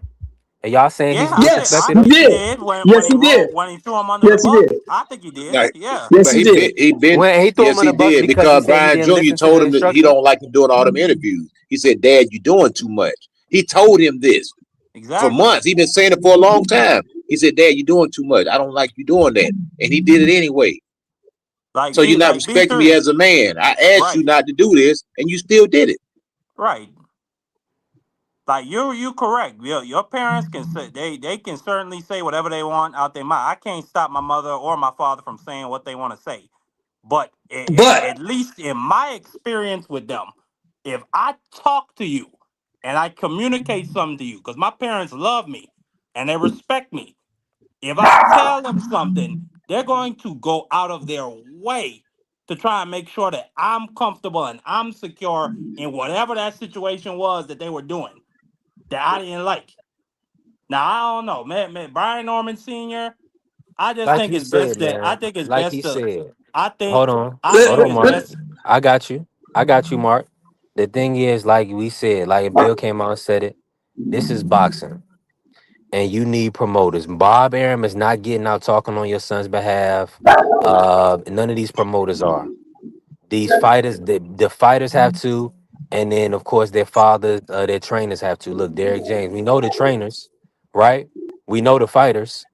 And y'all saying Yeah, he's I Yes, disrespected he him? think he did. did Yes, he did. when he threw him under the Yes, he bus. did. I think he did. Like, Yeah. Yes, but he did. When he threw him yes, on he the bus did because he because said he Brian didn't Jr. listen to the told him that he instruction. don't like him doing all them interviews. He said, "Dad, you're doing too much." He told him this for Exactly. months. He been saying it for a long time. He said, "Dad, you're doing too much. I don't like you doing that," and he did it anyway. So you're not Like respecting me B3. as a man. I asked you Right. not to do this, and you still did it. Right. Like you correct. Your parents can say they can certainly say whatever they want out their mouth. I can't stop my mother or my father from saying what they want to say. But But at least in my experience with them, if I talk to you and I communicate something to you, because my parents love me and they respect me, if I tell them something, they're going to go out of their way to try and make sure that I'm comfortable and I'm secure in whatever that situation was that they were doing that I didn't like. Now I don't know, man. Brian Norman Sr. I just Like think he it's best said, that man. Like he said. I think Hold on. I let, Hold think on, it's let, Mark. best. I got you. I got you, Mark. The thing is, like we said, like if Bill came out and said it, this is boxing. And you need promoters. Bob Arum is not getting out talking on your son's behalf. None of these promoters are. These fighters, the fighters have to, and then of course their fathers, their trainers have to. Look, Derek James, we know the trainers, right? We know the fighters,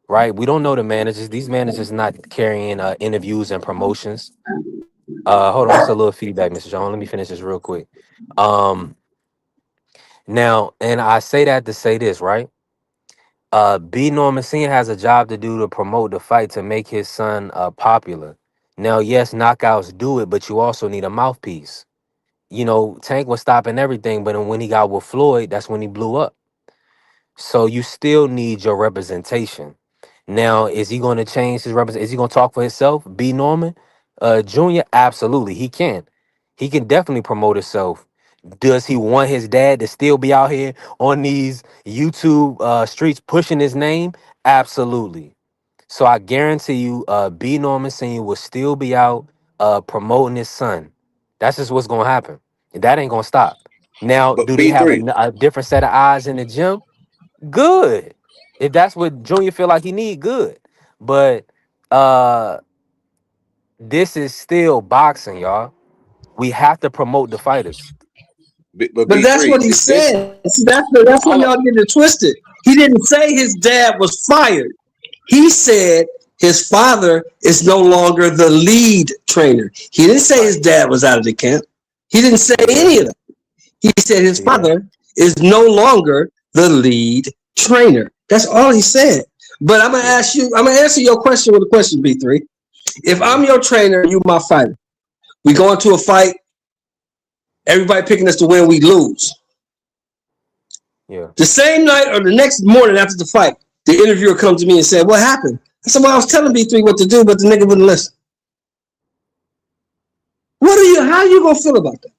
right? We don't know the managers. These managers not carrying interviews and promotions. Hold on, it's a little feedback, Mr. John. Let me finish this real quick. Um, Now, and I say that to say this, right? B Norman Senior has a job to do to promote the fight to make his son popular. Now, yes, knockouts do it, but you also need a mouthpiece. You know, Tank was stopping everything, but then when he got with Floyd, that's when he blew up. So you still need your representation. Now, is he going to change his represent? Is he going to talk for himself? B Norman, Junior, absolutely, he can. He can definitely promote himself. Does he want his dad to still be out here on these YouTube streets pushing his name? Absolutely. So I guarantee you, B Norman Senior will still be out promoting his son. That's just what's gonna happen. That ain't gonna stop. Now, But do they have B3, a different set of eyes in the gym? Good. If that's what Junior feel like he need, good. But uh This is still boxing, y'all. We have to promote the fighters. But But that's B3, what he this said. See, that's where y'all get it twisted. He didn't say his dad was fired. He said his father is no longer the lead trainer. He didn't say his dad was out of the camp. He didn't say any of that. He said his father is no longer the lead trainer. That's all he said. But I'm gonna ask you, I'm gonna answer your question with a question, B3. If I'm your trainer, you my fighter. We go into a fight, everybody picking us to win, we lose. Yeah. The same night or the next morning after the fight, the interviewer comes to me and said, "What happened?" I said, "Well, I was telling B3 what to do, but the nigga wouldn't listen." How are you gonna feel about that?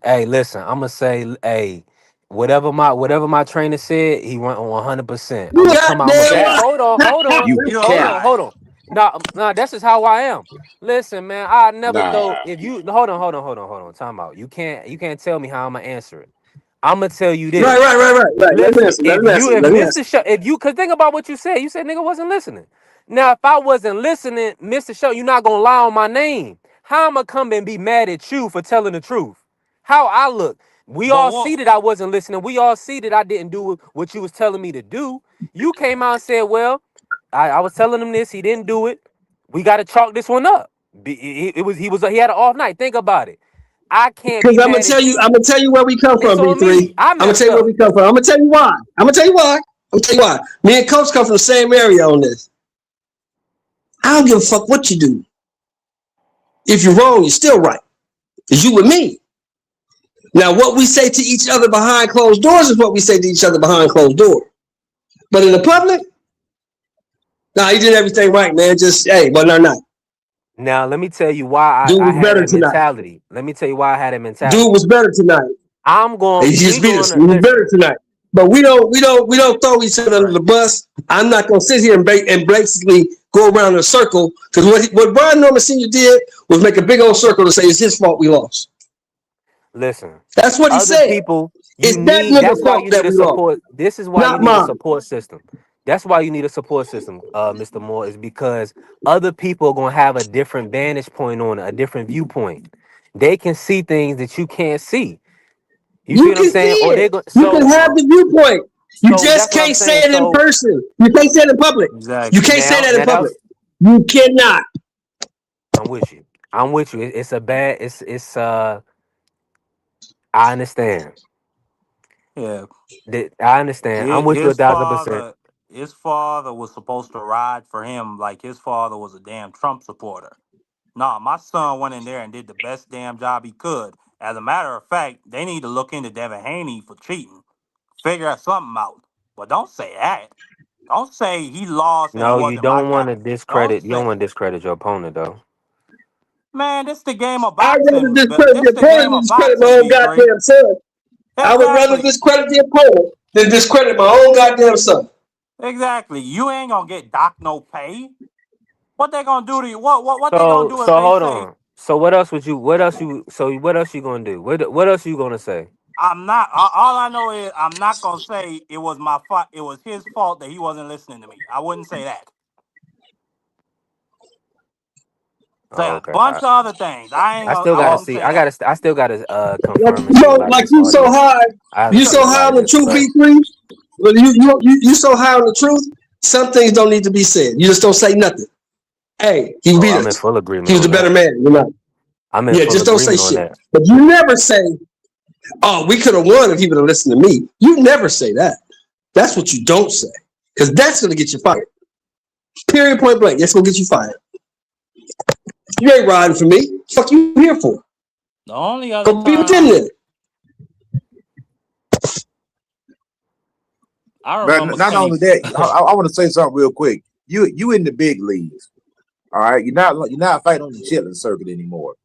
Hey, listen, I'm gonna say, hey, whatever my trainer said, he went on 100%. I'm You gonna come out. I'm goddamn gonna lie. you You a cap. lie. hold on. Nah, that's just how I am. Listen, man, I never Nah. thought if you hold on. Time out. You can't tell me how I'm gonna answer it. I'm gonna tell you Right. this. Let me Listen, answer. Let me answer. if Let me answer. Mr. Show, if you could think about what you said nigga wasn't listening. Now, if I wasn't listening, Mr. Show, you're not gonna lie on my name. How am I come and be mad at you for telling the truth? How I look. We But all what? see that I wasn't listening. We all see that I didn't do what you was telling me to do. You came out and said, well, I was telling him this, he didn't do it. We gotta chalk this one up. He had an off night. Think about it. I can't Because be mad at you. I'm gonna tell you where we come It's from, on B3. me. I I'm gonna tell messed you where up. we come from. I'm gonna tell you why. Me and Coach come from the same area on this. I don't give a fuck what you do. If you're wrong, you're still right. Because you with me. Now, what we say to each other behind closed doors is what we say to each other behind closed doors. But in the public, nah, he did everything right, man. Just, hey, but not. Now, let me tell you why Dude I was had better that tonight. mentality. Let me tell you why I had that Dude mentality. was better tonight. He We just beat going us. to He was better listen. tonight. But we don't throw each other under Right. the bus. I'm not gonna sit here and basically go around in a circle because what Brian Norman Sr. did was make a big old circle to say it's his fault we lost. Listen. That's what he Other said. people, It's that that's nigga why fault you need that a we lost, support. This is why you not need a mine. support system. That's why you need a support system, Mr. Moore, is because other people are gonna have a different vantage point on it, a different viewpoint. They can see things that you can't see. You see You what I'm can saying? see Or it. they go You can have the viewpoint. You just that's what I'm can't say saying. it in So person. You can't say it in public. You Exactly. can't say that in now that public. was You cannot. I'm with you. I'm with you. It's a bad. It's I understand. Yeah. I understand. I'm with you His 1,000%. father was supposed to ride for him like his father was a damn Trump supporter. Nah, my son went in there and did the best damn job he could. As a matter of fact, they need to look into Devin Haney for cheating. Figure something out. But don't say that. Don't say he lost and it No, you wasn't my don't want guy. to Don't discredit. You don't say, want to discredit your opponent, though. man, this the game of I'd rather boxing. discredit This the the opponent game than of discredit my boxing, own B3. goddamn son. I would rather Exactly. discredit the opponent than discredit my own goddamn son. Exactly. You ain't gonna get doc no pay. What they gonna do to you? What they gonna So do if so they hold say on. So what else would you? What else you gonna do? What else you gonna say? I'm not? All I know is I'm not gonna say it was my fault. It was his fault that he wasn't listening to me. I wouldn't say that. Say Oh, a okay. bunch of other things. I ain't I gonna. still I gotta wouldn't see. say that. I still gotta confirm and see a lot of Like this you so audio. high, I haven't you You so seen a high lot on of the this, truth, but B3. But you so high on the truth. Some things don't need to be said. You just don't say nothing. Hey, he beat I'm in us. full He agreement was on the better that. man. You know. I'm in Yeah, full just don't say agreement on shit. that. But you never say, "Oh, we could have won if he would have listened to me." You never say that. That's what you don't say, because that's gonna get you fired. Period. Point blank. That's gonna get you fired. You ain't riding for me. Fuck you here for? the only other Go be with them time then. I But remember not Kenny. only that, I want to say something real quick. You in the big leagues, all right? You're not fighting on the chitlin circuit anymore.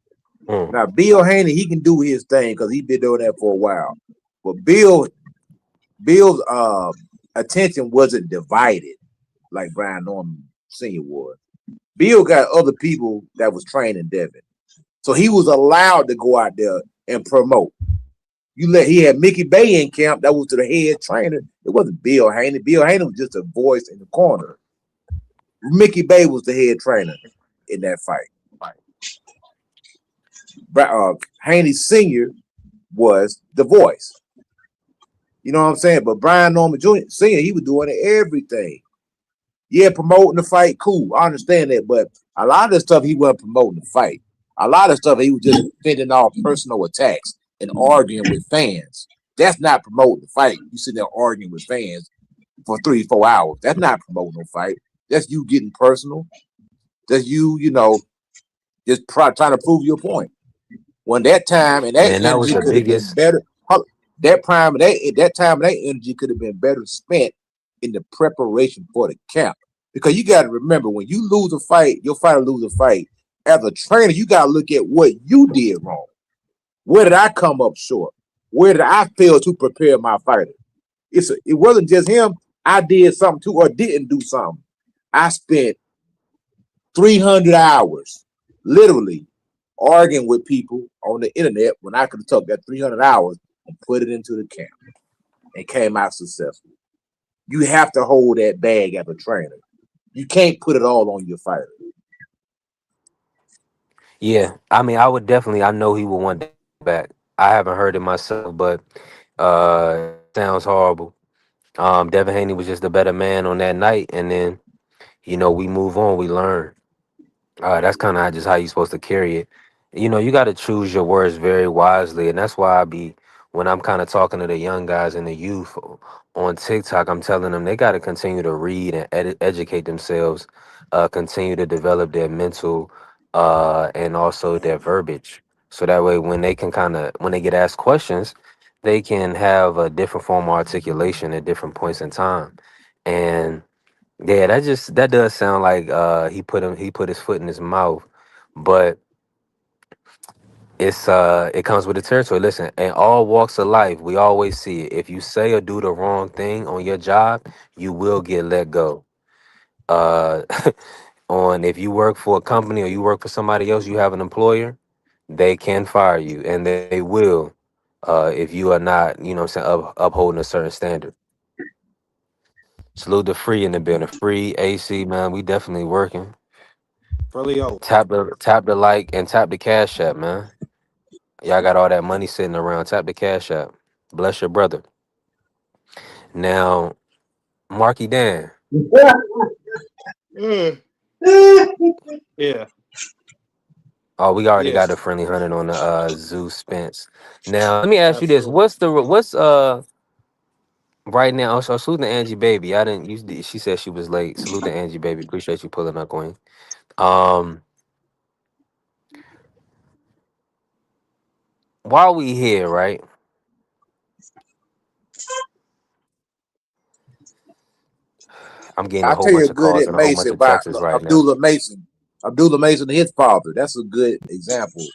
Mm. Now, Bill Haney, he can do his thing because he's been doing that for a while. But Bill's attention wasn't divided like Brian Norman Sr. was. Bill got other people that was training Devin. So he was allowed to go out there and promote. He had Mickey Bay in camp, that was to the head trainer. It wasn't Bill Haney. Bill Haney was just a voice in the corner. Mickey Bay was the head trainer. in that fight. Haney Sr. was the voice. You know what I'm saying? But Brian Norman Jr. Sr., he was doing everything. Yeah, promoting the fight, cool. I understand that, but a lot of the stuff he wasn't promoting the fight. A lot of stuff he was just fending off personal attacks and arguing with fans. That's not promoting the fight. You sit there arguing with fans for 3-4 hours. That's not promoting the fight. That's you getting personal. That's you, just trying to prove your point. When that time and that Man, that was energy the could have been biggest. better, that prime and that time and that energy could have been better spent in the preparation for the camp. Because you got to remember, when you lose a fight, your fighter lose a fight. As a trainer, you got to look at what you did wrong. Where did I come up short? Where did I fail to prepare my fighter? It wasn't just him. I did something too or didn't do something. I spent 300 hours, literally, arguing with people on the internet when I could have took that 300 hours and put it into the camp and came out successful. You have to hold that bag as a trainer. You can't put it all on your fighter. Yeah, I mean, I would definitely. I know he would want that back. I haven't heard it myself, but sounds horrible. Devin Haney was just a better man on that night, and then we move on, we learn. That's kind of just how you're supposed to carry it. You got to choose your words very wisely, and that's why when I'm kind of talking to the young guys and the youth on TikTok, I'm telling them they got to continue to read and educate themselves, continue to develop their mental and also their verbiage, so that way when they get asked questions, they can have a different form of articulation at different points in time, and yeah, that does sound like he put his foot in his mouth, but it comes with the territory. Listen, in all walks of life, we always see it. If you say or do the wrong thing on your job, you will get let go. Uh, on If you work for a company or you work for somebody else, you have an employer, they can fire you, and they will, if you are not, what I'm saying, upholding a certain standard. Salute the free in the building. Free AC, man. We definitely working. Furlio. Tap the like and tap the cash app, man. Y'all got all that money sitting around. Tap the cash app. Bless your brother. Now, Marky Dan. Mm, yeah, Oh, we already got a yes, friendly hundred on the Zoo Spence. Now, let me ask you this: absolutely. what's right now? So salute to Angie Baby. I didn't. She said she was late. Salute to Angie Baby. Appreciate you pulling up, Queen. Um, while we here, right? I'm getting a I'll whole tell you bunch a of good calls at and a whole bunch Mason of about texts right now. Abdullah Mason. Abdullah Mason and his father. That's a good example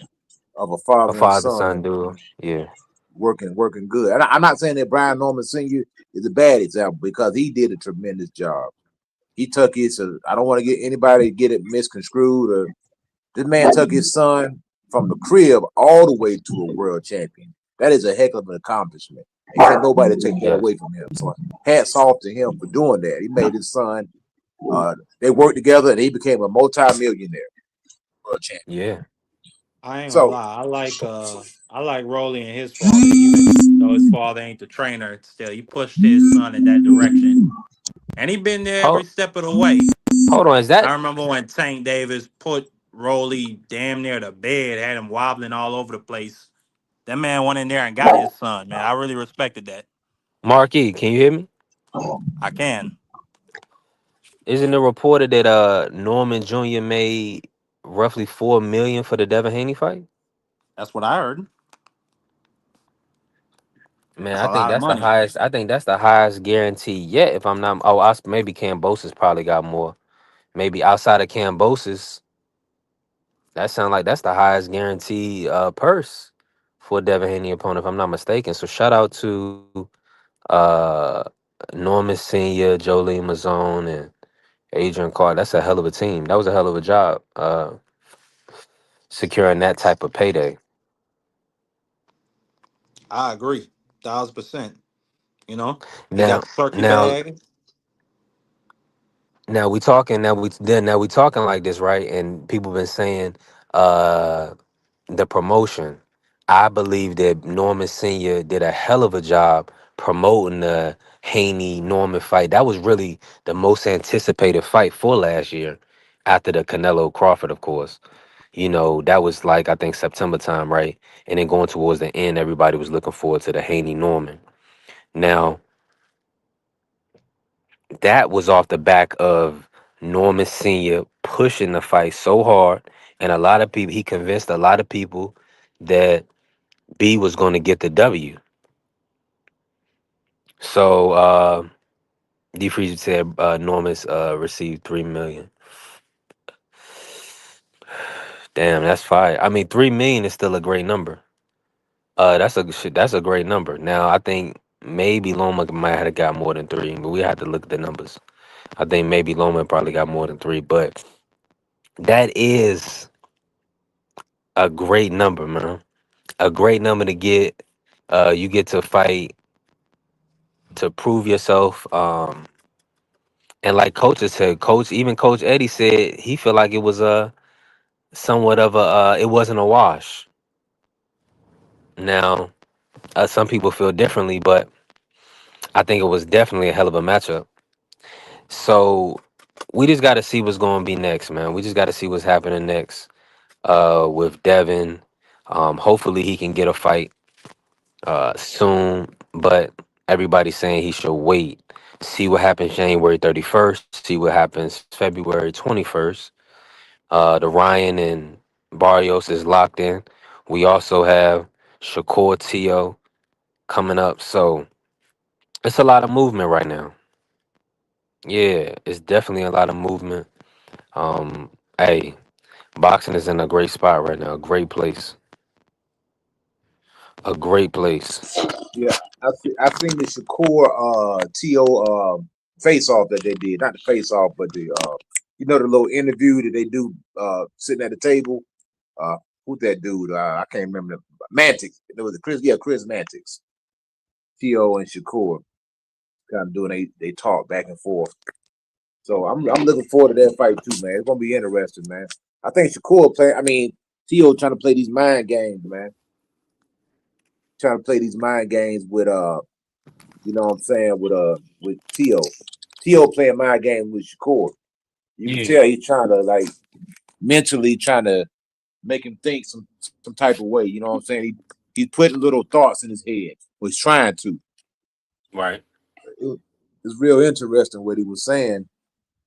of a A father and father son son duo. Yeah. working good. And I'm not saying that Brian Norman Sr. is a bad example because he did a tremendous job. He took his. I don't want to get anybody to get it misconstrued. Or this man took his son from the crib all the way to a world champion. That is a heck of an accomplishment. And can't nobody take that Yes. away from him. So hats off to him for doing that. He made his son. They worked together and he became a multi-millionaire world champion. Yeah. I ain't gonna So lie. I like Rolly and his father, even though his father ain't the trainer. Still, he pushed his son in that direction, and he been there every Hold, step of the way. hold on. Is I that remember when Tank Davis put Rolly damn near the bed, had him wobbling all over the place. That man went in there and got his son. Man, I really respected that. Marky? Can you hear me? I can. Isn't it reported that Norman Jr. made roughly 4 million for the Devin Haney fight? That's what I heard. Man, That's I a think lot of that's the money. highest. I think that's the highest guarantee yet. If I'm not, maybe Cambosis probably got more. Maybe outside of Cambosis, that sounds like that's the highest guarantee purse for a Devin Haney opponent, if I'm not mistaken. So shout out to uh Norman Senior, Jolie Mazone, and Adrian Carr. That's a hell of a team. That was a hell of a job securing that type of payday. I agree, 1,000%. You know, he got Now, the turkey now, bag. Now we talking. Now we talking like this, right? And people been saying uh the promotion. I believe that Norman Senior did a hell of a job promoting the Haney Norman fight. That was really the most anticipated fight for last year, after the Canelo Crawford, of course. You know, that was like, I think, September time, right? And then going towards the end, everybody was looking forward to the Haney Norman. Now, that was off the back of Norman Sr. pushing the fight so hard. And a lot of people, he convinced a lot of people that B was going to get the W. So, D Freeze said Norman's received 3 million. Damn, that's fire. I mean, 3 million is still a great number. That's a great number. Now, I think maybe Loma might have got more than three, but we have to look at the numbers. I think maybe Loma probably got more than three, but that is a great number, man. A great number to get. You get to fight to prove yourself. And like coaches said, even Coach Eddie said he felt like it was a somewhat of a it wasn't a wash. Now, some people feel differently, but I think it was definitely a hell of a matchup. So we just got to see what's going to be next, man. We just got to see what's happening next with Devin. Hopefully he can get a fight soon, but everybody's saying he should wait. See what happens January 31st. See what happens February 21st. The Ryan and Barrios is locked in. We also have Shakur Tszyu coming up. So it's a lot of movement right now. Yeah, it's definitely a lot of movement. Um, hey, boxing is in a great spot right now. Great place. A great place. Yeah, I seen the Shakur T.O. Face off that they did. Not the face off, but the the little interview that they do sitting at the table. Who's that dude? I can't remember the Mantix. It was Chris Mantix. T.O. and Shakur kind of doing they talk back and forth. So I'm looking forward to that fight too, man. It's gonna be interesting, man. I think Shakur T.O. trying to play these mind games, man. Trying to play these mind games with you know what I'm saying, with T.O. T.O. playing mind games with Shakur. You can tell he's trying to mentally trying to make him think some type of way. You know what I'm saying? He's putting little thoughts in his head. Or he's trying to. Right. It's real interesting what he was saying.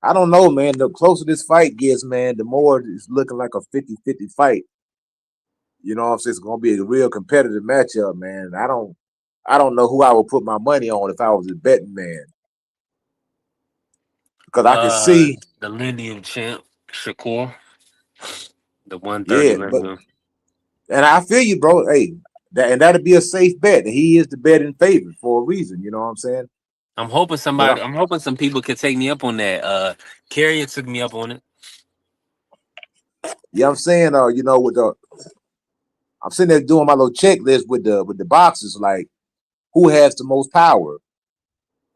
I don't know, man. The closer this fight gets, man, the more it's looking like a 50-50 fight. You know what I'm saying? It's gonna be a real competitive matchup, man. I don't know who I would put my money on if I was a betting man. Because I can see The lineal champ, Shakur. The 130 yeah, but lineal. and I feel you, bro. Hey, that'd be a safe bet. He is the bet in favor for a reason. You know what I'm saying? I'm hoping But I'm hoping some people could take me up on that. Carrier took me up on it. yeah, I'm saying, I'm sitting there doing my little checklist with the boxes, like who has the most power.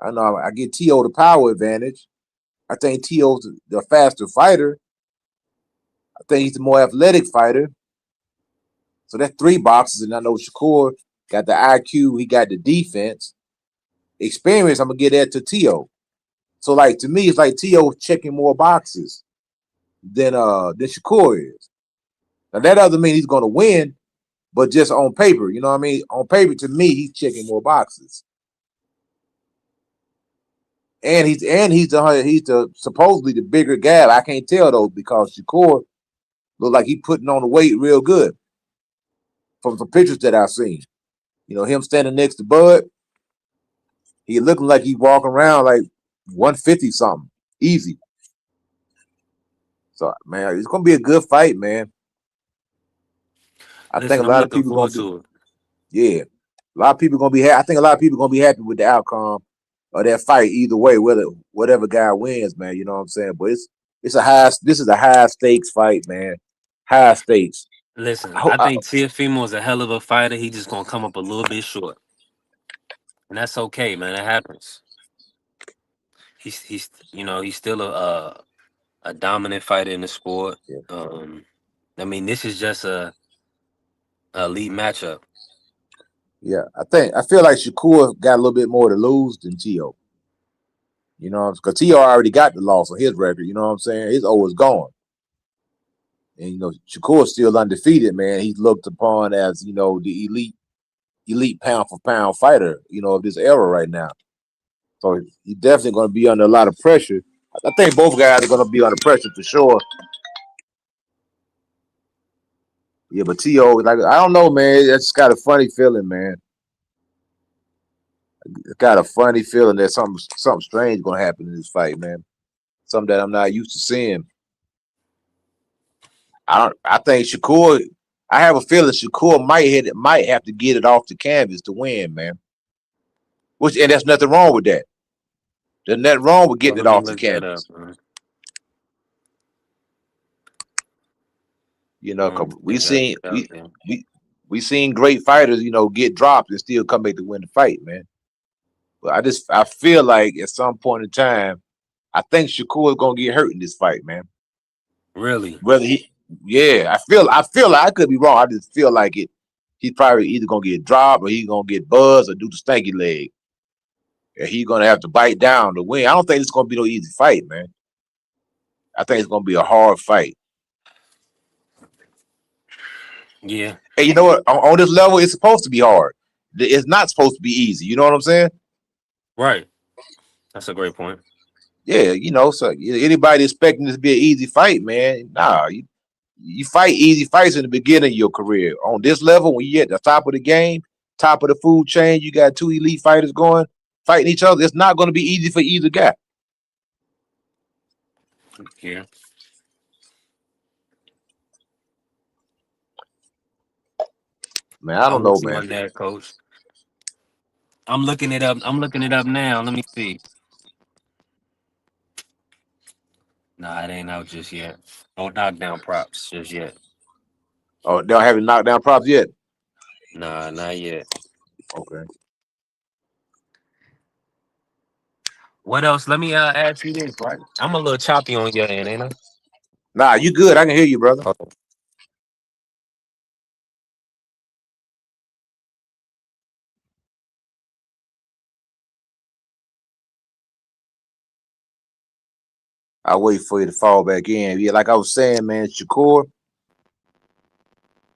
I know I get T.O. the power advantage. I think T.O.'s the faster fighter. I think he's the more athletic fighter. So that's three boxes, and I know Shakur got the IQ, he got the defense. Experience, I'm gonna get that to T.O. So like to me, it's like T.O. checking more boxes than Shakur is. Now that doesn't mean he's gonna win, but just on paper, you know what I mean? On paper, to me, he's checking more boxes. And he's the supposedly the bigger guy. I can't tell though because Shakur look like he putting on the weight real good from some pictures that I've seen. You know, him standing next to Bud, he looking like he walking around like 150 something, easy. So man, it's gonna be a good fight, man. I think Listen, a I'm lot of looking people forward gonna be, to it. yeah, a lot of people gonna be. I think a lot of people gonna be happy with the outcome of that fight either way, whatever guy wins, man. You know what I'm saying? But this is a high stakes fight, man. High stakes. Listen, I think Tiafimo is a hell of a fighter. He just gonna come up a little bit short, and that's okay, man. It happens. he's he's still a dominant fighter in the sport. Yeah, I mean, this is just a elite matchup. yeah. I feel like Shakur got a little bit more to lose than Tio. You know, because Tio already got the loss on his record. You know what I'm saying? His O is gone, and Shakur's still undefeated. Man, he's looked upon as the elite pound for pound fighter. Of this era right now. So he's definitely going to be under a lot of pressure. I think both guys are going to be under pressure for sure. Yeah, but T.O., like, I don't know, man. It's got a funny feeling, man. It's got a funny feeling that something strange going to happen in this fight, man. Something that I'm not used to seeing. I think Shakur. I have a feeling Shakur might have to get it off the canvas to win, man. And there's nothing wrong with that. There's nothing wrong with Well, getting it let me off the look that up, canvas. man. 'Cause They got it out there. we seen great fighters, get dropped and still come back to win the fight, man. But I feel like at some point in time, I think Shakur is gonna get hurt in this fight, man. Really? Whether yeah, I feel like I could be wrong. I just feel like it. He's probably either gonna get dropped or he's gonna get buzzed or do the stanky leg. And he's gonna have to bite down to win. I don't think it's gonna be no easy fight, man. I think it's gonna be a hard fight. Yeah. And you know what? On this level, it's supposed to be hard. It's not supposed to be easy. You know what I'm saying? Right. That's a great point. Yeah, so anybody expecting this to be an easy fight, man, nah, you fight easy fights in the beginning of your career. On this level, when you're at the top of the game, top of the food chain, you got two elite fighters fighting each other. It's not going to be easy for either guy. Yeah. Man, I I don't will know, see man. on that, coach. I'm looking it up. I'm looking it up now. Let me see. Nah, it ain't out just yet. No knockdown props just yet. Oh, they don't have any knockdown props yet? Nah, not yet. Okay. What else? Let me ask you this, right? I'm a little choppy on your end, ain't I? Nah, you good. I can hear you, brother. Oh. I'll wait for you to fall back in. Yeah, like I was saying, man, Shakur,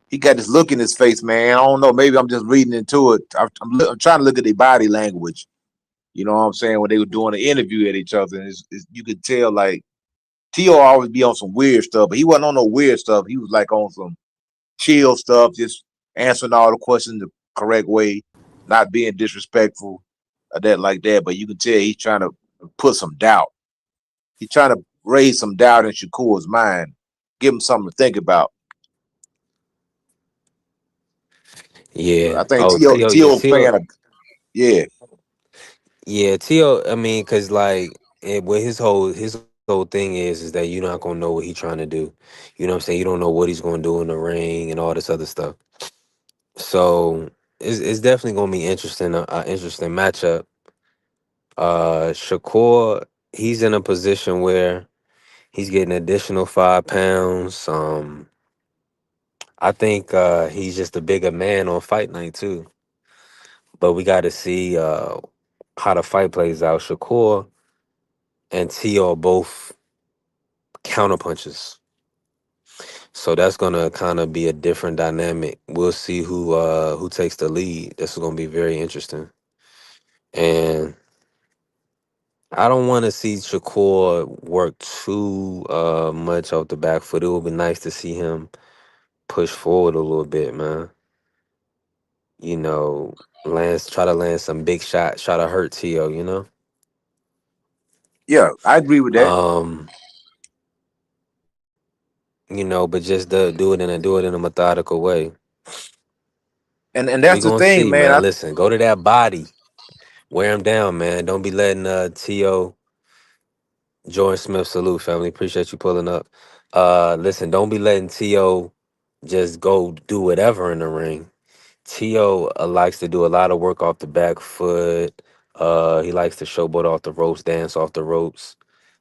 he got this look in his face, man. I don't know. Maybe I'm just reading into it. I'm trying to look at their body language. You know what I'm saying? When they were doing an interview at each other, and you could tell, like, Tio always be on some weird stuff, but he wasn't on no weird stuff. He was like on some chill stuff, just answering all the questions the correct way, not being disrespectful or that like that. But you can tell he's trying to put some doubt. He's trying to raise some doubt in Shakur's mind, give him something to think about. Yeah. I think Oh, Tio. Yeah, Tio Tio. playing yeah. Yeah, Tio. I mean, cause like, what his whole thing is that you're not gonna know what he's trying to do. You know what I'm saying? You don't know what he's gonna do in the ring and all this other stuff. So it's definitely gonna be interesting. A interesting matchup. Shakur, he's in a position where he's getting additional 5 pounds. I think he's just a bigger man on fight night too. But we got to see how the fight plays out. Shakur and Tio are both counterpunches, so that's gonna kind of be a different dynamic. We'll see who takes the lead. This is gonna be very interesting, and I don't want to see Shakur work too much off the back foot. It would be nice to see him push forward a little bit, man. You know, try to land some big shots, try to hurt Tio, you know? Yeah, I agree with that. Um, but just do it in a methodical way. And We that's the gonna thing, see, man. man. Listen, go to that body. Wear him down, man. Don't be letting Tio Jordan Smith salute, family. Appreciate you pulling up. Listen, don't be letting Tio just go do whatever in the ring. Tio likes to do a lot of work off the back foot, He likes to showboat off the ropes, dance off the ropes.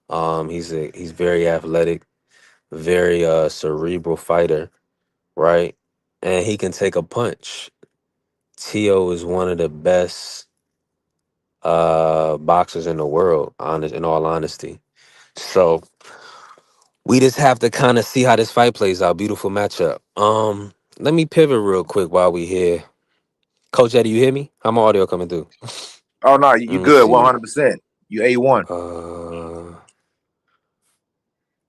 He's very athletic, very cerebral fighter, right? And he can take a punch. Tio is one of the best boxers in the world, honest in all honesty. So we just have to kind of see how this fight plays out. Beautiful matchup. Let me pivot real quick while we here. Coach Eddie, you hear me? How my audio coming through? Oh no, Let you me good, see. 100%. You A1.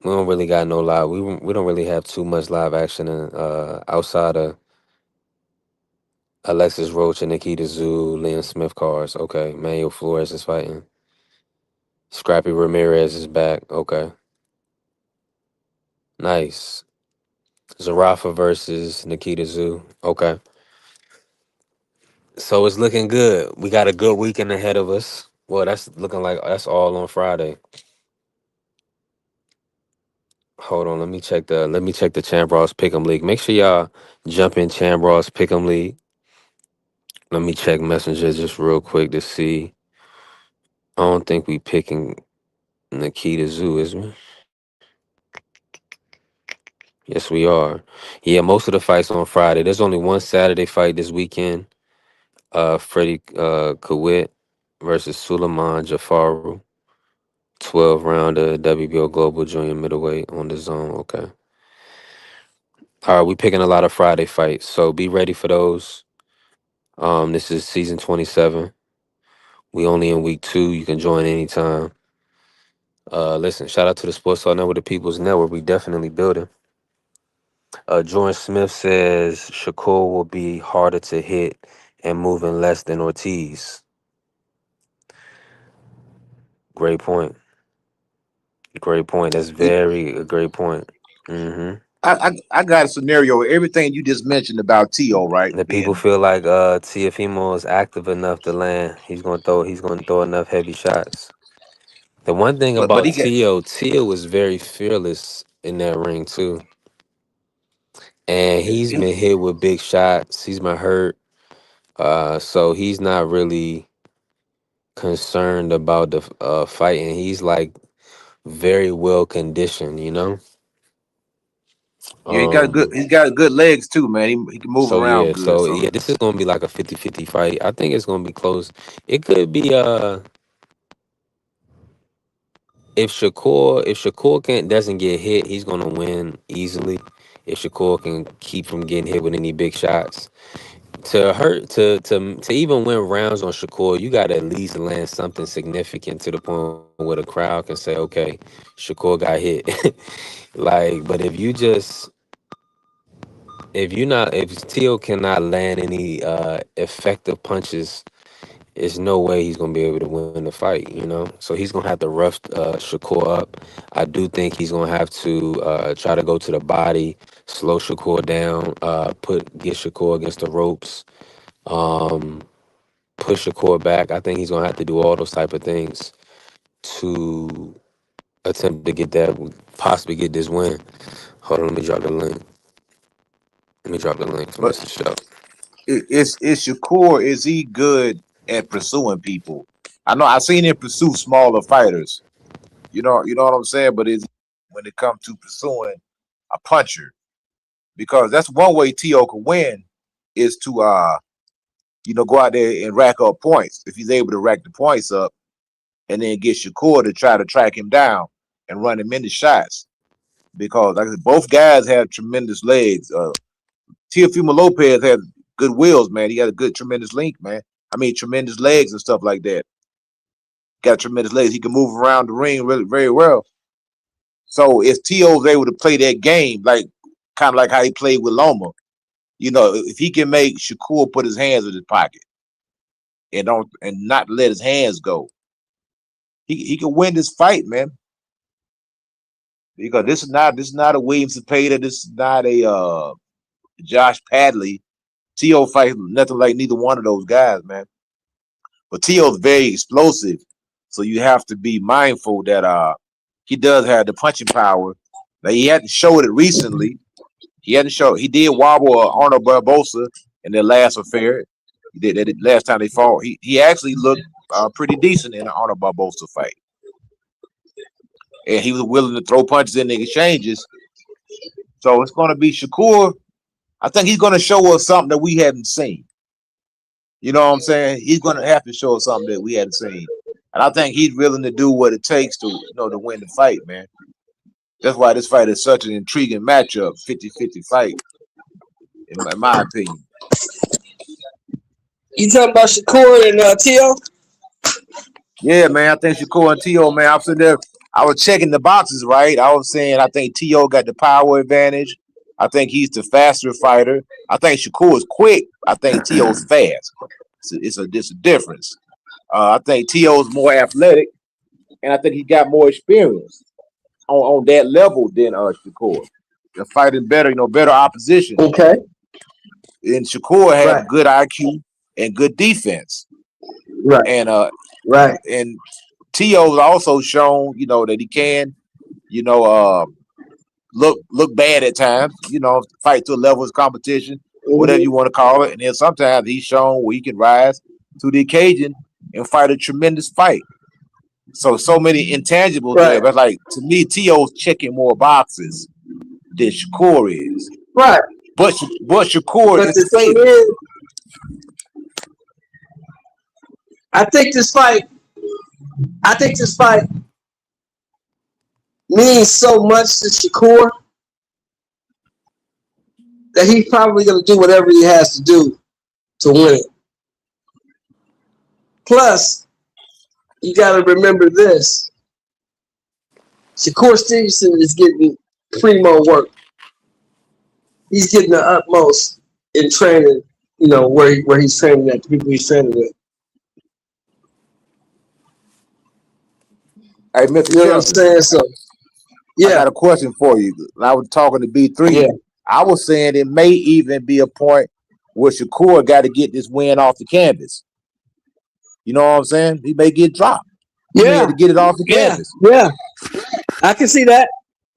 We don't really got no live. We don't really have too much live action outside of Alexis Roach and Nikita Zoo, Liam Smith cards. Okay, Manuel Flores is fighting. Scrappy Ramirez is back. Okay, nice. Zarafa versus Nikita Zoo. Okay, so it's looking good. We got a good weekend ahead of us. Well, that's looking like that's all on Friday. Hold on, let me check the Chambros Pick'em League. Make sure y'all jump in Chambros Pick'em League. Let me check Messenger just real quick to see. I don't think we picking Nikita Zoo, is we? Yes, we are. Yeah, most of the fights on Friday. There's only one Saturday fight this weekend. Freddie Kawit versus Suleiman Jafaru. 12 rounder WBO Global Junior Middleweight on the zone. Okay. All right, we picking a lot of Friday fights, so be ready for those. This is season 27. We only in week 2. You can join anytime. Listen, shout out to the Sports Talk Network, the People's Network. We definitely building. Jordan Smith says Shakur will be harder to hit and moving less than Ortiz. Great point. Great point. That's very a great point. Mm-hmm. I got a scenario. Everything you just mentioned about T.O., right? The people Being, feel like Tiafimo is active enough to land. He's gonna throw enough heavy shots. The one thing but about he get Tio is very fearless in that ring too. And he's been hit with big shots. He's been hurt. So he's not really concerned about the fighting. He's like very well conditioned, you know. yeah, he got Um. good legs too, man. He can move So around yeah. good. So So yeah. This is gonna be like a 50-50 fight. I think it's gonna be close. It could be if Shakur can doesn't get hit, he's gonna win easily. If Shakur can keep from getting hit with any big shots. To even win rounds on Shakur, you got to at least land something significant to the point where the crowd can say, "Okay, Shakur got hit." Like, but if Teo cannot land any effective punches, there's no way he's gonna be able to win the fight. You know, so he's gonna have to rough Shakur up. I do think he's gonna have to try to go to the body, slow Shakur down, get Shakur against the ropes. Um, Push the core back. I think he's gonna have to do all those type of things to attempt to get that, possibly get this win. Hold on, let me drop the link. Let me drop the link for but Mr. Show. is Shakur, is he good at pursuing people? I know I've seen him pursue smaller fighters. You know what I'm saying. But is when it comes to pursuing a puncher, because that's one way T.O. can win is to go out there and rack up points. If he's able to rack the points up and then get Shakur to try to track him down and run him into shots. Because like I said, both guys have tremendous legs. Teofimo Lopez has good wheels, man. He got a good, tremendous link, man. I mean, tremendous legs and stuff like that. Got tremendous legs. He can move around the ring really very well. So if T.O.'s able to play that game, like kind of like how he played with Loma, if he can make Shakur put his hands in his pocket and not let his hands go, he can win this fight, man. Because this is not a Williams Cepeda. This is not a Josh Padley. T.O. fights nothing like neither one of those guys, man. But T.O.'s very explosive, so you have to be mindful that he does have the punching power. Now he hadn't showed it recently. He did wobble Arnold Barbosa in their last affair. He did that last time they fought. He actually looked pretty decent in the Honor Barbosa fight, and he was willing to throw punches in the exchanges. So it's going to be Shakur. I think he's going to show us something that we haven't seen. You know what I'm saying? He's going to have to show us something that we hadn't seen, and I think he's willing to do what it takes to to win the fight, man. That's why this fight is such an intriguing matchup, 50-50 fight, in my opinion. You talking about Shakur and Tszyu? Yeah, man. I think Shakur and Tszyu, man. I'm sitting there. I was checking the boxes, right? I was saying I think Tszyu got the power advantage. I think he's the faster fighter. I think Shakur is quick. I think Tszyu fast. It's a difference. I think Tszyu is more athletic, and I think he got more experience on that level than Shakur. They're fighting better, better opposition. Okay. And Shakur had good IQ and good defense. Right. And right. And Tszyu has also shown, that he can, look bad at times, fight to a level of competition, whatever you want to call it. And then sometimes he's shown where he can rise to the occasion and fight a tremendous fight. So many intangibles there. But like, to me, Tszyu's checking more boxes than Shakur is. Right. But Shakur is safe. I think this fight means so much to Shakur that he's probably going to do whatever he has to do to win it. Plus, you got to remember this. Shakur Stevenson is getting primo work. He's getting the utmost in training, where he's training at, the people he's training with. Hey, Mr. You know what I'm saying? So, I got a question for you. I was talking to B3. Yeah. I was saying it may even be a point where Shakur got to get this win off the canvas. You know what I'm saying? He may get dropped. He may have to get it off the canvas. Yeah. I can see that.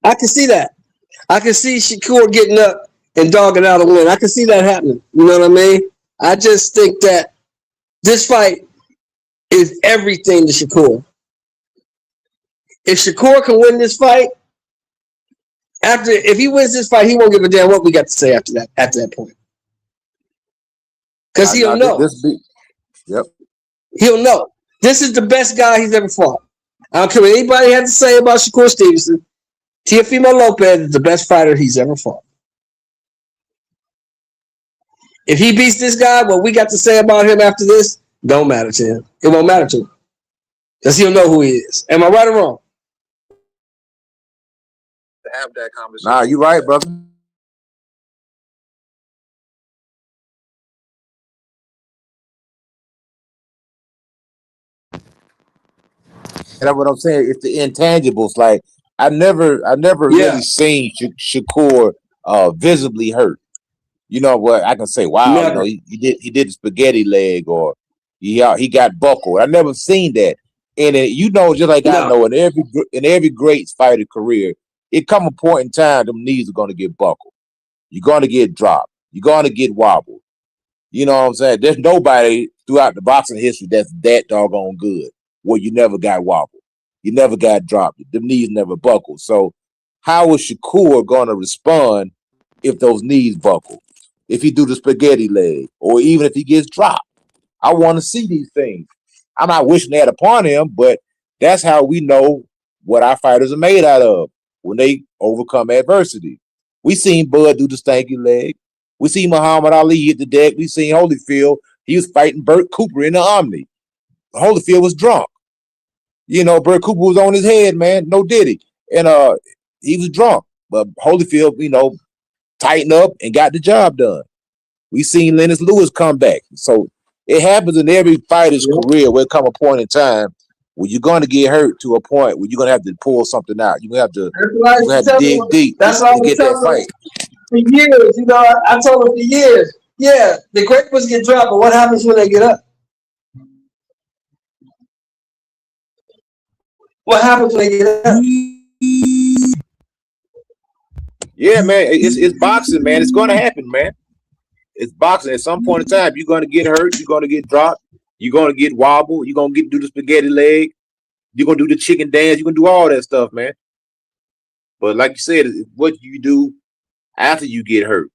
I can see Shakur getting up and dogging out a win. I can see that happening. You know what I mean? I just think that this fight is everything to Shakur. If Shakur can win this fight, if he wins this fight, he won't give a damn what we got to say after that point. Because he'll know. Yep. He'll know. This is the best guy he's ever fought. I don't care what anybody had to say about Shakur Stevenson. Teofimo Lopez is the best fighter he's ever fought. If he beats this guy, what we got to say about him after this don't matter to him. It won't matter to him. Because he'll know who he is. Am I right or wrong? To have that conversation. Nah, you right, brother. That's what I'm saying. It's the intangibles. Like I never really seen Shakur visibly hurt. You know what? I can say, wow, he did the spaghetti leg, or he got buckled. I never seen that. And just like I know, in every great fighter career, it come a point in time them knees are gonna get buckled. You're gonna get dropped. You're gonna get wobbled. You know what I'm saying? There's nobody throughout the boxing history that's that doggone good where you never got wobbled. You never got dropped. The knees never buckled. So how is Shakur gonna respond if those knees buckle? If he do the spaghetti leg, or even if he gets dropped? I want to see these things. I'm not wishing that upon him, but that's how we know what our fighters are made out of when they overcome adversity. We seen Bud do the stanky leg. We seen Muhammad Ali hit the deck. We seen Holyfield. He was fighting Burt Cooper in the Omni. Holyfield was drunk. Burt Cooper was on his head, man. No diddy. And he was drunk. But Holyfield, tightened up and got the job done. We seen Lennox Lewis come back. So it happens in every fighter's career where it come a point in time where you're going to get hurt to a point where you're going to have to pull something out. You're going to have to dig deep to get that fight. For years, I told him for years, the great ones get dropped, but what happens when they get up? What happens when they get up? Yeah, man, it's boxing, man. It's going to happen, man. It's boxing. At some point in time, you're going to get hurt. You're going to get dropped. You're gonna get wobble. You're gonna do the spaghetti leg. You're gonna do the chicken dance. You're gonna do all that stuff, man. But like you said, what do you do after you get hurt?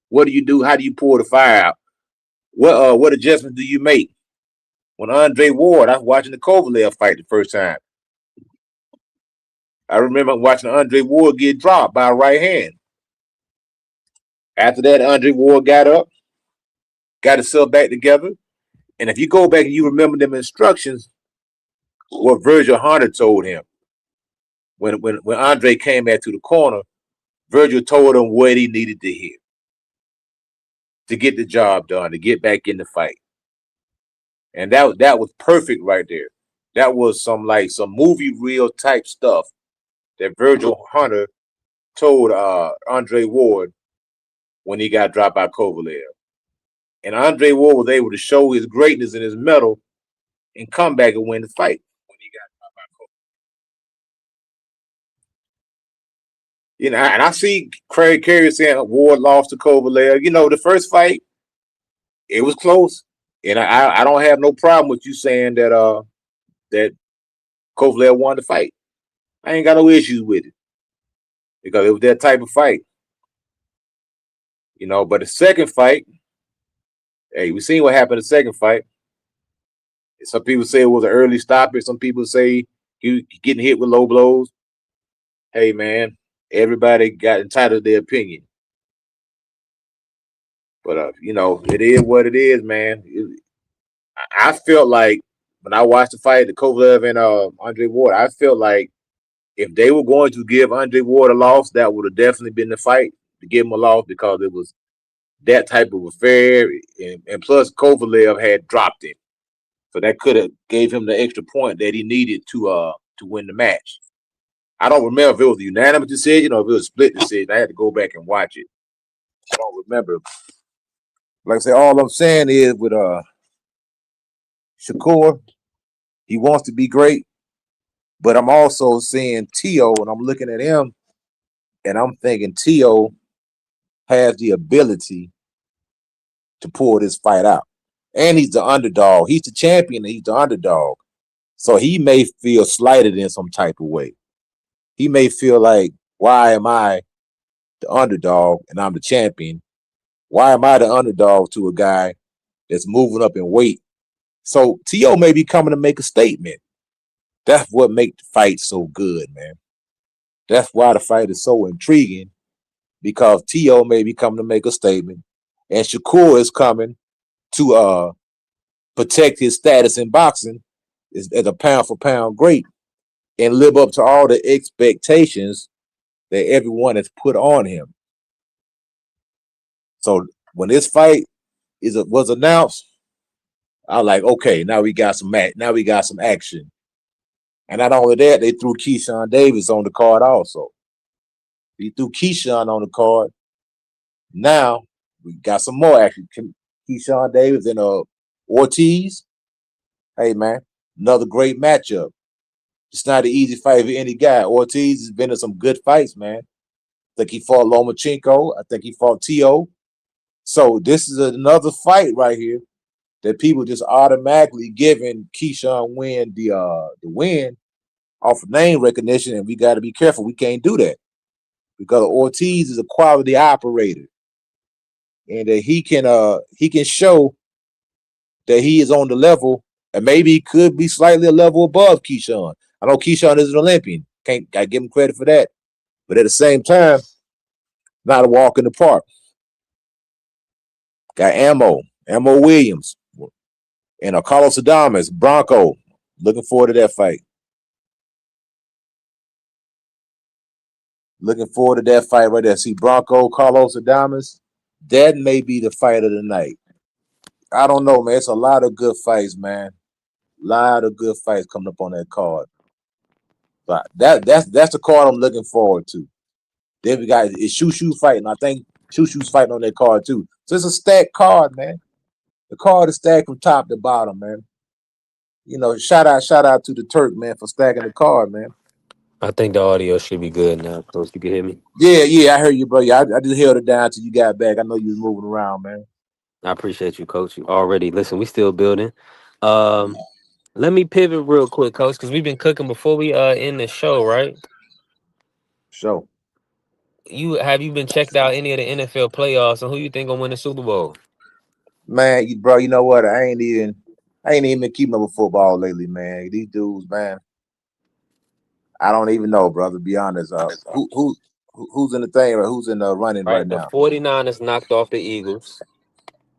What do you do? How do you pour the fire out? What adjustments do you make? When Andre Ward, I was watching the Kovalev fight the first time. I remember watching Andre Ward get dropped by a right hand. After that, Andre Ward got up, got himself back together. And if you go back and you remember them instructions, what Virgil Hunter told him when Andre came back to the corner, Virgil told him what he needed to hear to get the job done, to get back in the fight. And that was perfect right there. That was some movie reel type stuff that Virgil Hunter told Andre Ward when he got dropped by Kovalev. And Andre Ward was able to show his greatness and his mettle and come back and win the fight when he got dropped by Kovalev. You know, and I see Craig Carey saying Ward lost to Kovalev. You know, the first fight, it was close. And I don't have no problem with you saying that that Kovalev won the fight. I ain't got no issues with it because it was that type of fight. You know, but the second fight, hey, we seen what happened in the second fight. Some people say it was an early stoppage. Some people say he getting hit with low blows. Hey, man, everybody got entitled to their opinion. But, you know, it is what it is, man. I felt like when I watched the fight, the Kovalev and Andre Ward, I felt like if they were going to give Andre Ward a loss, that would have definitely been the fight to give him a loss because it was that type of affair. And plus, Kovalev had dropped him. So that could have gave him the extra point that he needed to win the match. I don't remember if it was a unanimous decision or if it was a split decision. I had to go back and watch it. I don't remember. Like I said, all I'm saying is with Shakur, he wants to be great, but I'm also seeing Tszyu, and I'm looking at him, and I'm thinking Tszyu has the ability to pull this fight out. And he's the underdog. He's the champion, and he's the underdog. So he may feel slighted in some type of way. He may feel like, why am I the underdog and I'm the champion? Why am I the underdog to a guy that's moving up in weight? So Tszyu may be coming to make a statement. That's what makes the fight so good, man. That's why the fight is so intriguing, because Tszyu may be coming to make a statement, and Shakur is coming to protect his status in boxing as a pound for pound great and live up to all the expectations that everyone has put on him. So when this fight was announced, I was like, okay, now we got some action. And not only that, they threw Keyshawn Davis on the card also. He threw Keyshawn on the card. Now we got some more action. Keyshawn Davis and Ortiz. Hey, man, another great matchup. It's not an easy fight for any guy. Ortiz has been in some good fights, man. I think he fought Lomachenko. I think he fought Tszyu. So this is another fight right here that people just automatically giving Keyshawn Wynn the win off of name recognition, and we got to be careful. We can't do that because Ortiz is a quality operator, and that he can show that he is on the level, and maybe he could be slightly a level above Keyshawn. I know Keyshawn is an Olympian. I give him credit for that, but at the same time, not a walk in the park. Got Ammo Williams, and Carlos Adames, Bronco. Looking forward to that fight. Looking forward to that fight right there. See Bronco, Carlos Adames. That may be the fight of the night. I don't know, man. It's a lot of good fights, man. A lot of good fights coming up on that card. But that's the card I'm looking forward to. Then we got Tszyu fighting. I think Tszyu fighting on that card too. So it's a stacked card, man. The card is stacked from top to bottom, man. You know, shout out to the Turk, man, for stacking the card, man. I think the audio should be good now, Coach. You can hear me? Yeah, I heard you, bro. Yeah, I just held it down till you got back. I know you was moving around, man. I appreciate you, Coach. You already listen. We still building. Um, Let me pivot real quick, coach, because we've been cooking before we end the show, right? So, You been checked out any of the NFL playoffs, and who you think gonna win the Super Bowl? man, bro, you know what? I ain't even been keeping up with football lately, man. These dudes, man, I don't even know, brother. To be honest, who's in the thing or who's in the running right Right, the now? 49ers knocked off the Eagles.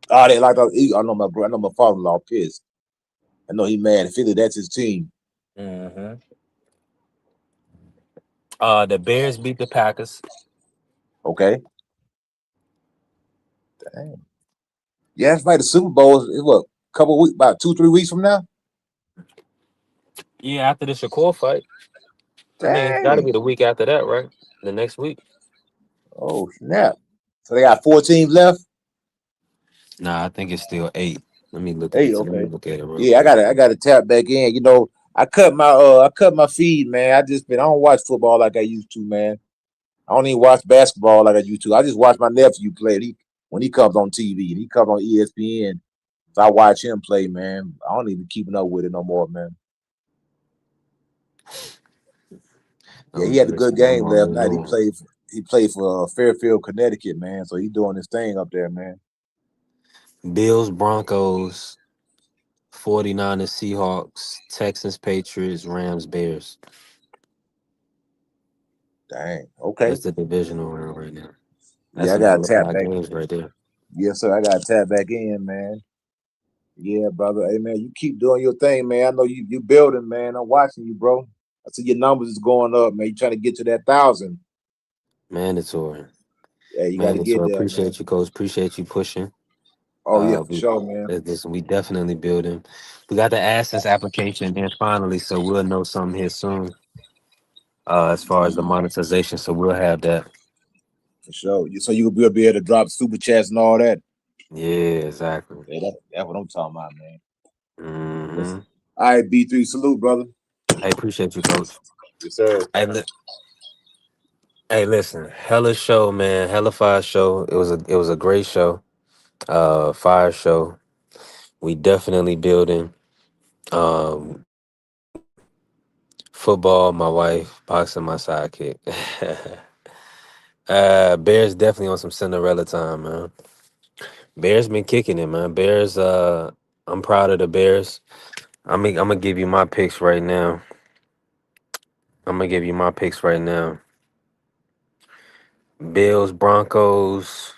Oh, they like I know my bro. I know my father-in-law pissed. I know he mad. Philly, that's his team. Mm-hmm. The Bears beat the Packers. Okay. Dang. Yeah, that's right. The Super Bowl is what, couple weeks, about 2-3 weeks from now. Yeah, after the Shakur fight. I mean, it's got to Dang. be the week after that, right? The next week. Oh snap! So they got 4 teams left. Nah, I think it's still 8. Let me look at Hey, this. Let me okay. look at it real Yeah, I quick. gotta tap back in. I cut my feed, man. I don't watch football like I used to, man. I don't even watch basketball like I used to. I just watch my nephew play. When he comes on TV and he comes on ESPN, so I watch him play, man. I don't even keeping up with it no more, man. Yeah, he had a good Listen, I'm game last already night. on. He played for Fairfield, Connecticut, man. So he's doing his thing up there, man. Bills, Broncos, 49ers, Seahawks, Texans, Patriots, Rams, Bears. Dang. Okay. That's the divisional round right now. That's Yeah, I some gotta bona tap fide back. games right there. Yes, sir. I gotta tap back in, man. Yeah, brother. Hey, man, you keep doing your thing, man. I know you building, man. I'm watching you, bro. I see your numbers is going up, man. You trying to get to that 1,000. Mandatory. Yeah, you got to get Mandatory. there, man. Appreciate you, coach. Appreciate you pushing. Oh yeah, for We sure, man. we definitely building. We got the AdSense application in finally, so we'll know something here soon. As far as the monetization, so we'll have that. For sure. So you will be able to drop super chats and all that. Yeah, exactly. Yeah, that's what I'm talking about, man. Hmm. Listen. All right, B3, salute, brother. Hey, appreciate you, coach. Yes, sir. Hey, hey, listen, hella show, man, hella fire show. It was a great show. Fire show. We definitely building. Um, Football, my wife. Boxing, my sidekick. Bears definitely on some Cinderella time, man. Bears been kicking it, man. Bears. I'm proud of the Bears. I'm gonna give you my picks right now. I'm gonna give you my picks right now. Bills, Broncos.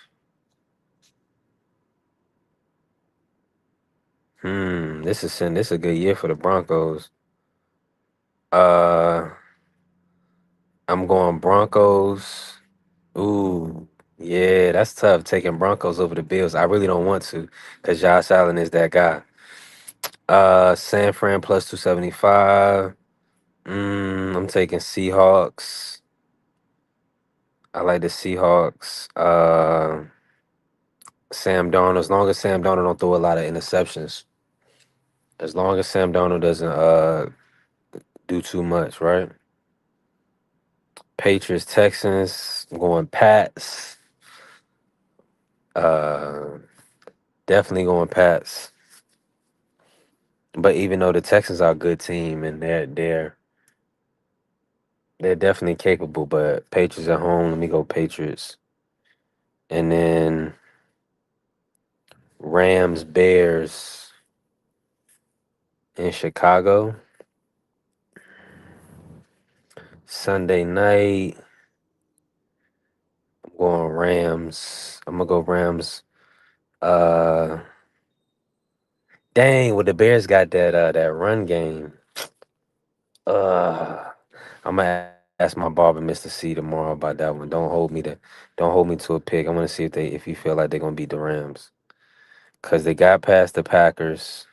This is a good year for the Broncos. Uh, I'm going Broncos. Ooh, yeah, that's tough taking Broncos over the Bills. I really don't want to, because Josh Allen is that guy. San Fran plus 275. I'm taking Seahawks. I like the Seahawks. Sam Darnold. As long as Sam Darnold don't throw a lot of interceptions. As long as Sam Darnold doesn't do too much, right? Patriots, Texans. I'm going Pats. Uh, Definitely going Pats. But even though the Texans are a good team and they're definitely capable, but Patriots at home. Let me go Patriots. And then Rams, Bears in Chicago. Sunday night, I'm going Rams. I'm gonna go Rams. Uh Dang, well the Bears got that run game. Uh I'm gonna ask my barber, Mr. C, tomorrow about that one. Don't hold me to a pick. I wanna see if you feel like they're gonna beat the Rams. Cause they got past the Packers,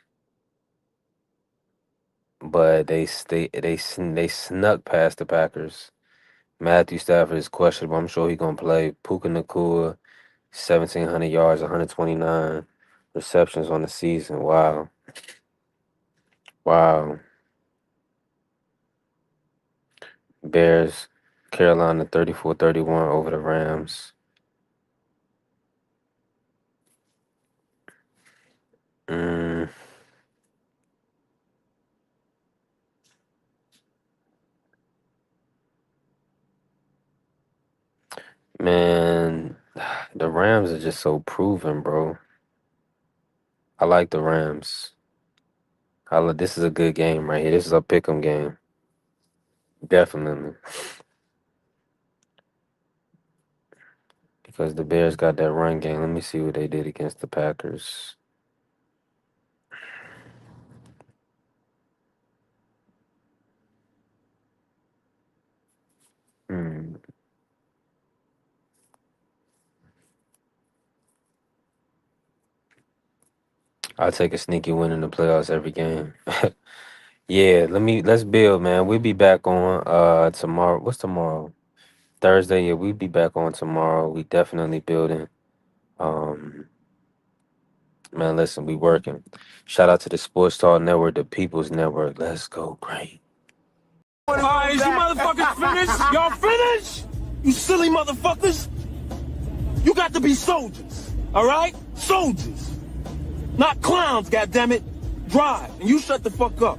but they snuck past the Packers. Matthew Stafford is questionable. I'm sure he's gonna play. Puka Nakua, 1,700 yards, 129 receptions on the season. Wow, wow. Bears, Carolina 34-31 over the Rams. Mm, Man, the Rams are just so proven, bro. I like the Rams. This is a good game right here. This is a pick'em game. Definitely. Because the Bears got that run game. Let me see what they did against the Packers. I'll take a sneaky win in the playoffs every game. Yeah, let's build, man. We'll be back on tomorrow. What's tomorrow? Thursday. Yeah, we'll be back on tomorrow. We definitely building. Man, listen, we working. Shout out to the Sports Talk Network, the People's Network. Let's go, great. All right, is you motherfuckers finished? Y'all finished? You silly motherfuckers. You got to be soldiers, all right? Soldiers. Not clowns, goddammit. Drive, and you shut the fuck up.